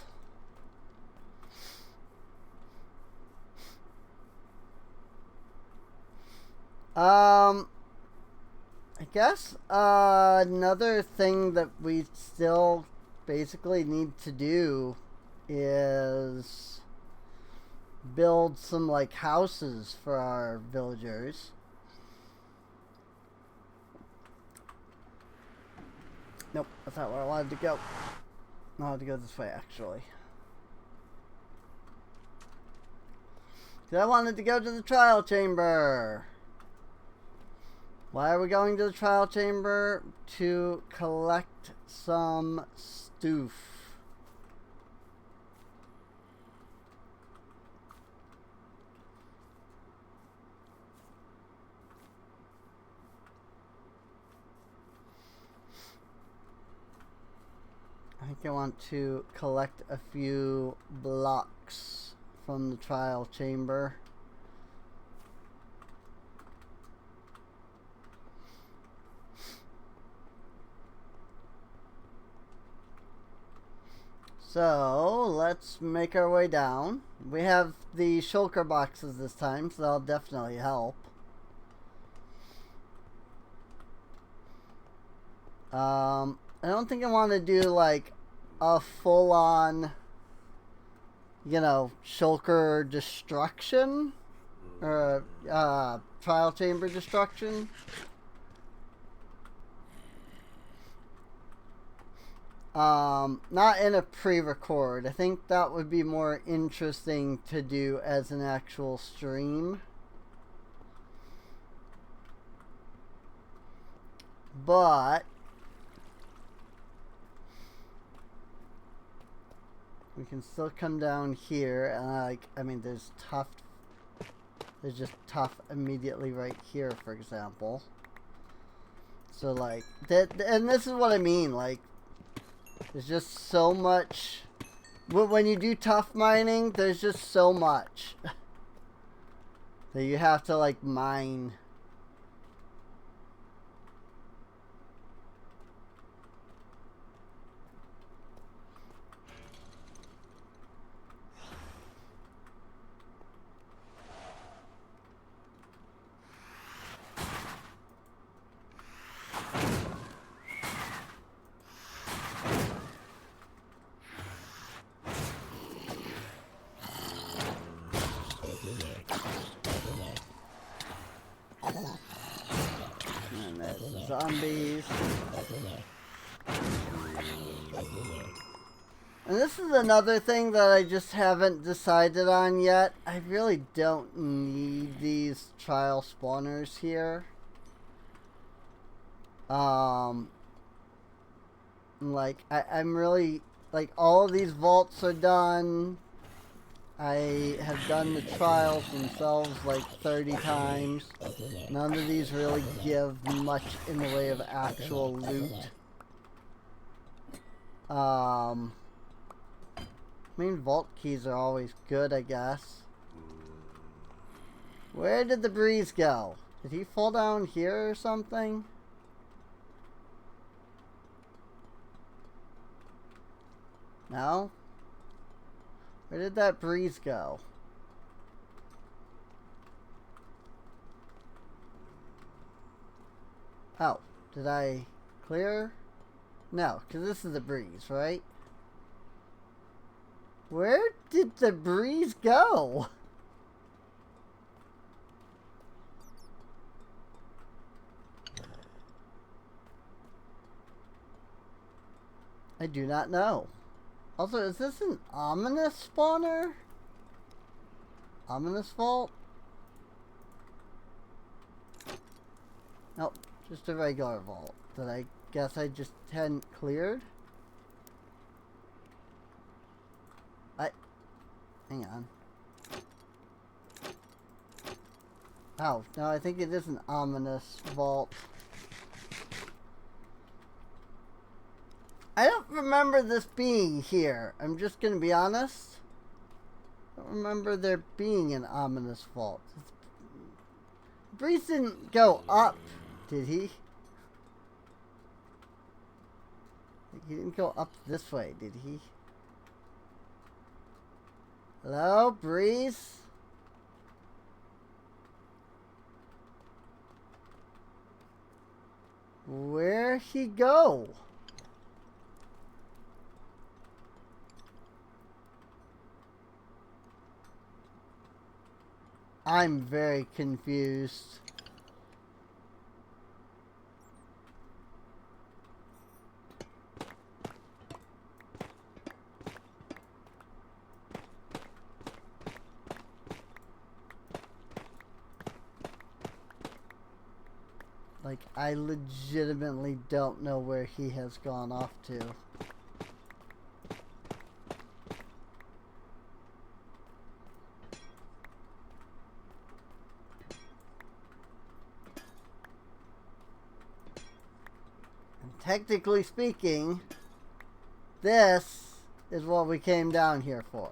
I guess another thing that we still basically need to do is build some like houses for our villagers. Nope, that's not where I wanted to go. I wanted to go this way actually. I wanted to go to the trial chamber. Why are we going to the trial chamber? To collect some stoof. I think I want to collect a few blocks from the trial chamber. So, let's make our way down. We have the shulker boxes this time, so that'll definitely help. I don't think I want to do, like, a full-on, you know, shulker destruction. Or, trial chamber destruction. Not in a pre-record. I think that would be more interesting to do as an actual stream. But we can still come down here and I mean there's just tough immediately right here, for example. So like that, and this is what I mean, like there's just so much when you do tough mining, there's just so much that you have to like mine. And there's zombies. And this is another thing that I just haven't decided on yet. I really don't need these trial spawners here. Like, I'm really, like, all of these vaults are done. I have done the trials themselves like 30 times. None of these really give much in the way of actual loot. I mean, vault keys are always good, I guess. Where did the breeze go? Did he fall down here or something? No? Where did that breeze go? Oh, did I clear? No, because this is the breeze, right? Where did the breeze go? I do not know. Also, is this an ominous spawner? Ominous vault? Nope, just a regular vault that I guess I just hadn't cleared. Hang on. Oh, no, I think it is an ominous vault. I don't remember this being here. I'm just gonna be honest. I don't remember there being an ominous vault. Breeze didn't go up, did he? He didn't go up this way, did he? Hello, Breeze? Where'd he go? I'm very confused. Like, I legitimately don't know where he has gone off to. And technically speaking, this is what we came down here for.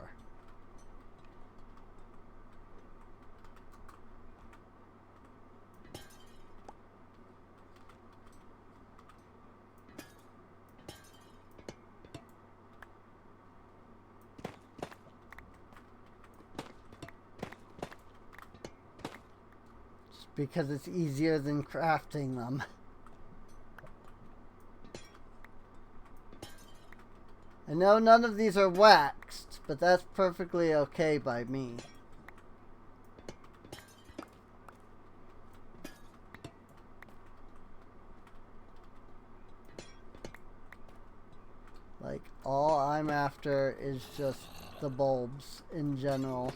Because it's easier than crafting them. I know none of these are waxed, but that's perfectly okay by me. Like, all I'm after is just the bulbs in general.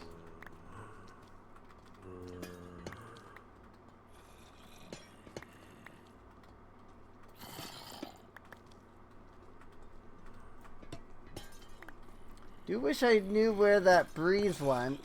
Do wish I knew where that breeze went.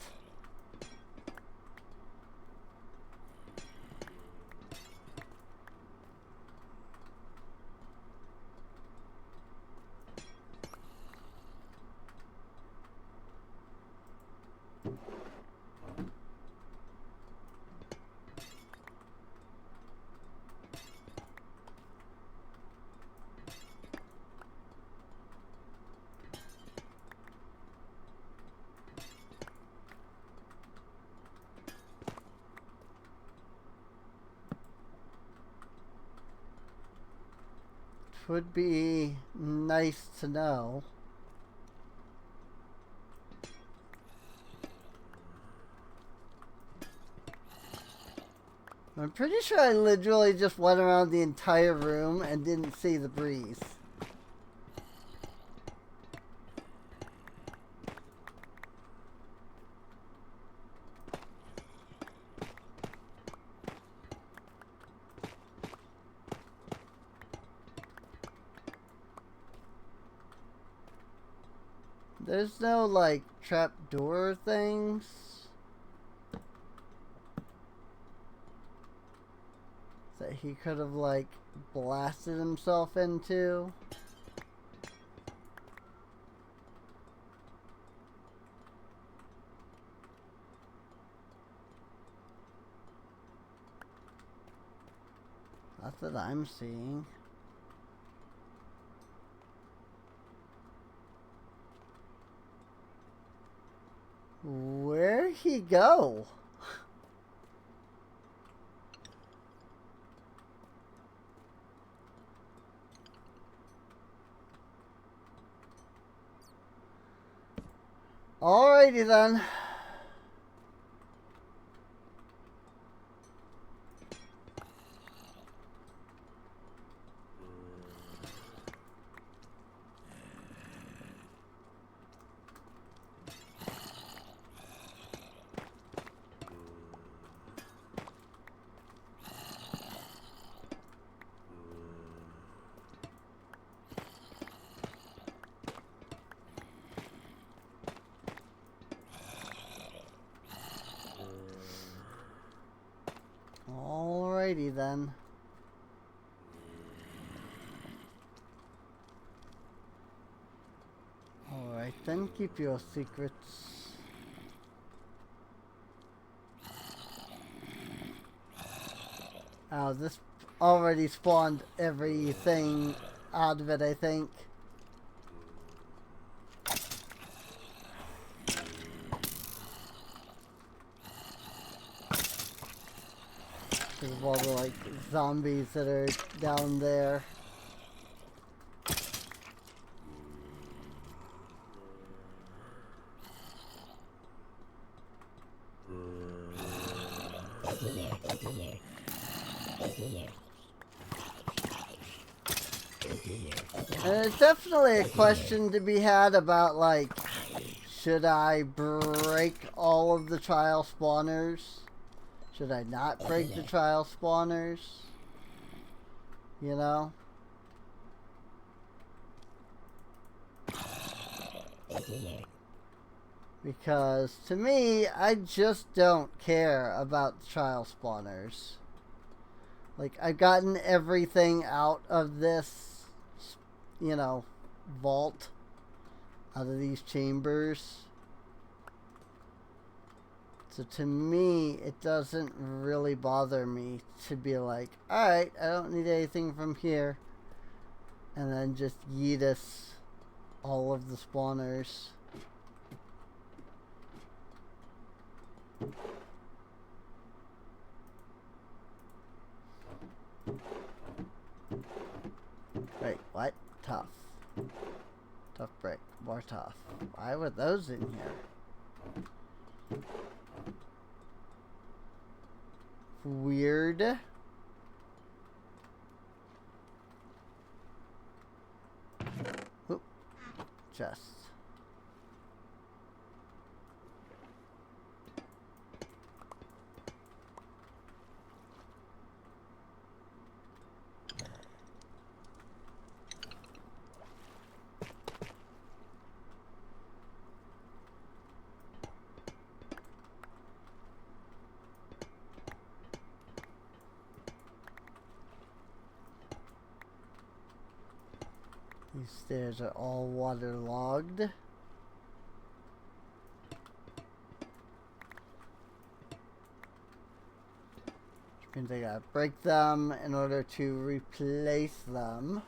Would be nice to know. I'm pretty sure I literally just went around the entire room and didn't see the breeze. There's no, like, trapdoor things that he could have, like, blasted himself into. Not that I'm seeing. Where'd he go? Alrighty then. Alrighty then. Alright then, keep your secrets. Oh, this already spawned everything out of it, I think. Because of all the, like, zombies that are down there. And there's definitely a question to be had about, like, should I break all of the trial spawners? Should I not break the trial spawners? You know? Because to me, I just don't care about the trial spawners. Like, I've gotten everything out of this, you know, vault, out of these chambers. So to me, it doesn't really bother me to be like, alright, I don't need anything from here. And then just yeet us all of the spawners. Wait, what? Tough. Tough brick. More tough. Why were those in here? Weird. Oop. chests. These stairs are all waterlogged. Which means I gotta break them in order to replace them.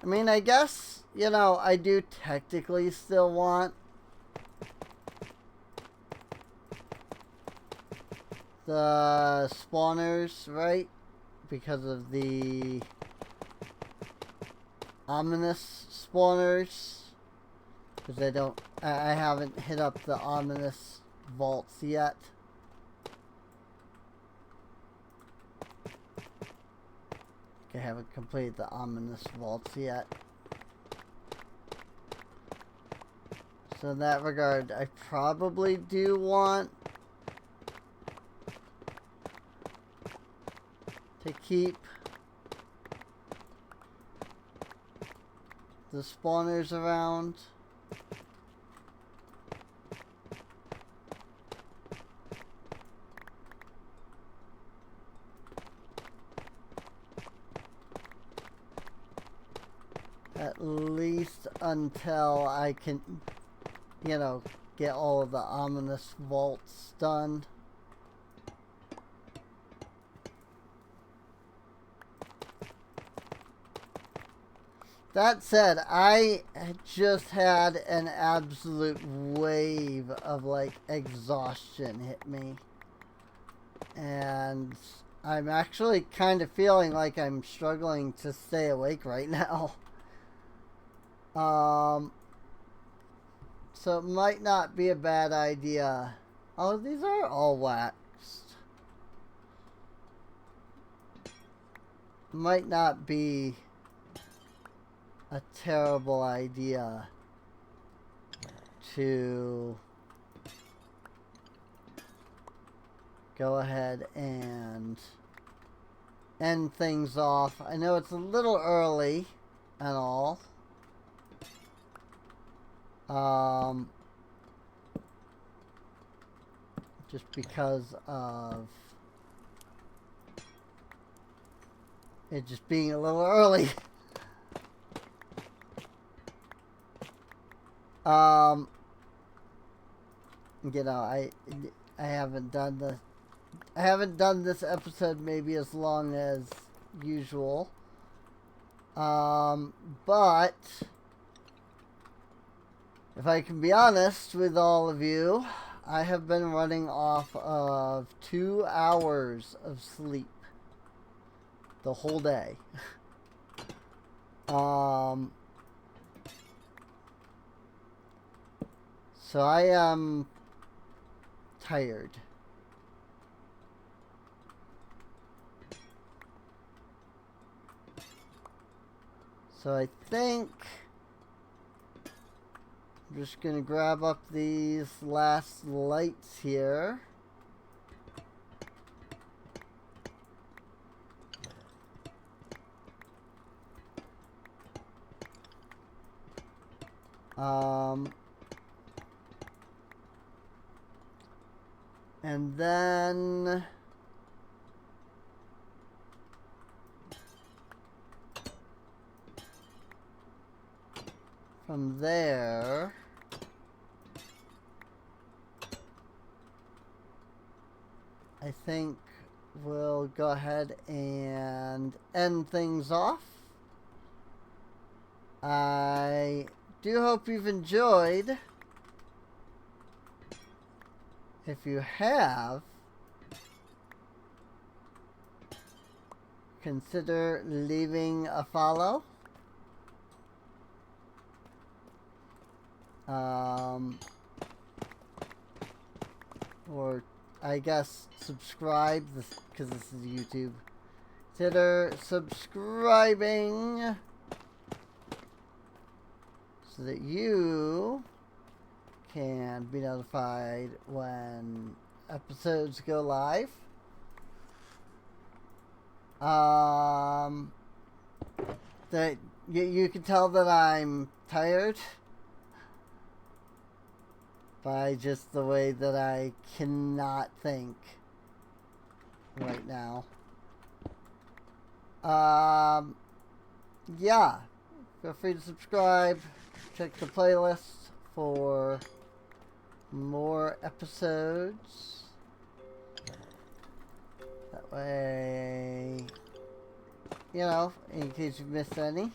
I mean, I guess, you know, I do technically still want the spawners, right? Because of the ominous spawners. Because I haven't hit up the ominous vaults yet. I haven't completed the ominous vaults yet. So in that regard, I probably do want to keep the spawners around. At least until I can, you know, get all of the ominous vaults done. That said, I just had an absolute wave of like exhaustion hit me. And I'm actually kind of feeling like I'm struggling to stay awake right now. So it might not be a bad idea. Oh, these are all waxed. Might not be a terrible idea to go ahead and end things off. I know it's a little early and all. Just because of it just being a little early. You know, I haven't done this episode maybe as long as usual. But if I can be honest with all of you, I have been running off of 2 hours of sleep the whole day. So I am tired. So I think I'm just going to grab up these last lights here. And then from there, I think we'll go ahead and end things off. I do hope you've enjoyed. If you have, consider leaving a follow. Or I guess subscribe, because this is YouTube. consider subscribing so that you can be notified when episodes go live. That you can tell that I'm tired by just the way that I cannot think right now. Yeah, feel free to subscribe. Check the playlist for more episodes. That way, you know, in case you've missed any.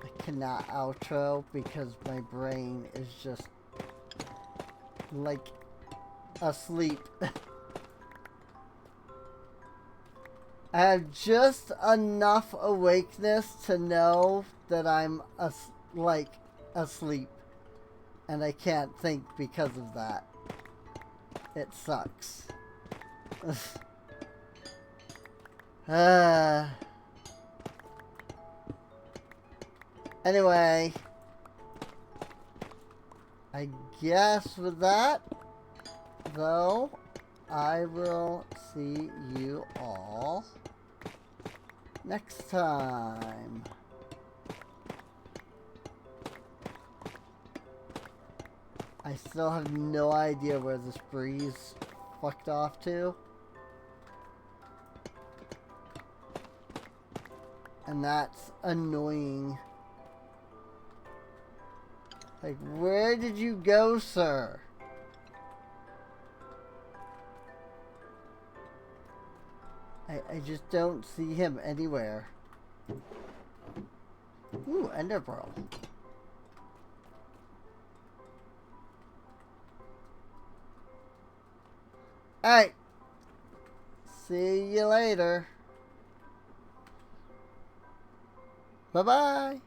I cannot outro because my brain is just like asleep. I have just enough awakeness to know that I'm asleep, and I can't think because of that. It sucks. Anyway, I guess with that, though, I will see you all next time. I still have no idea where this breeze fucked off to. And that's annoying. Like, where did you go, sir? I just don't see him anywhere. Ooh, Ender Pearl. Alright. See you later. Bye-bye.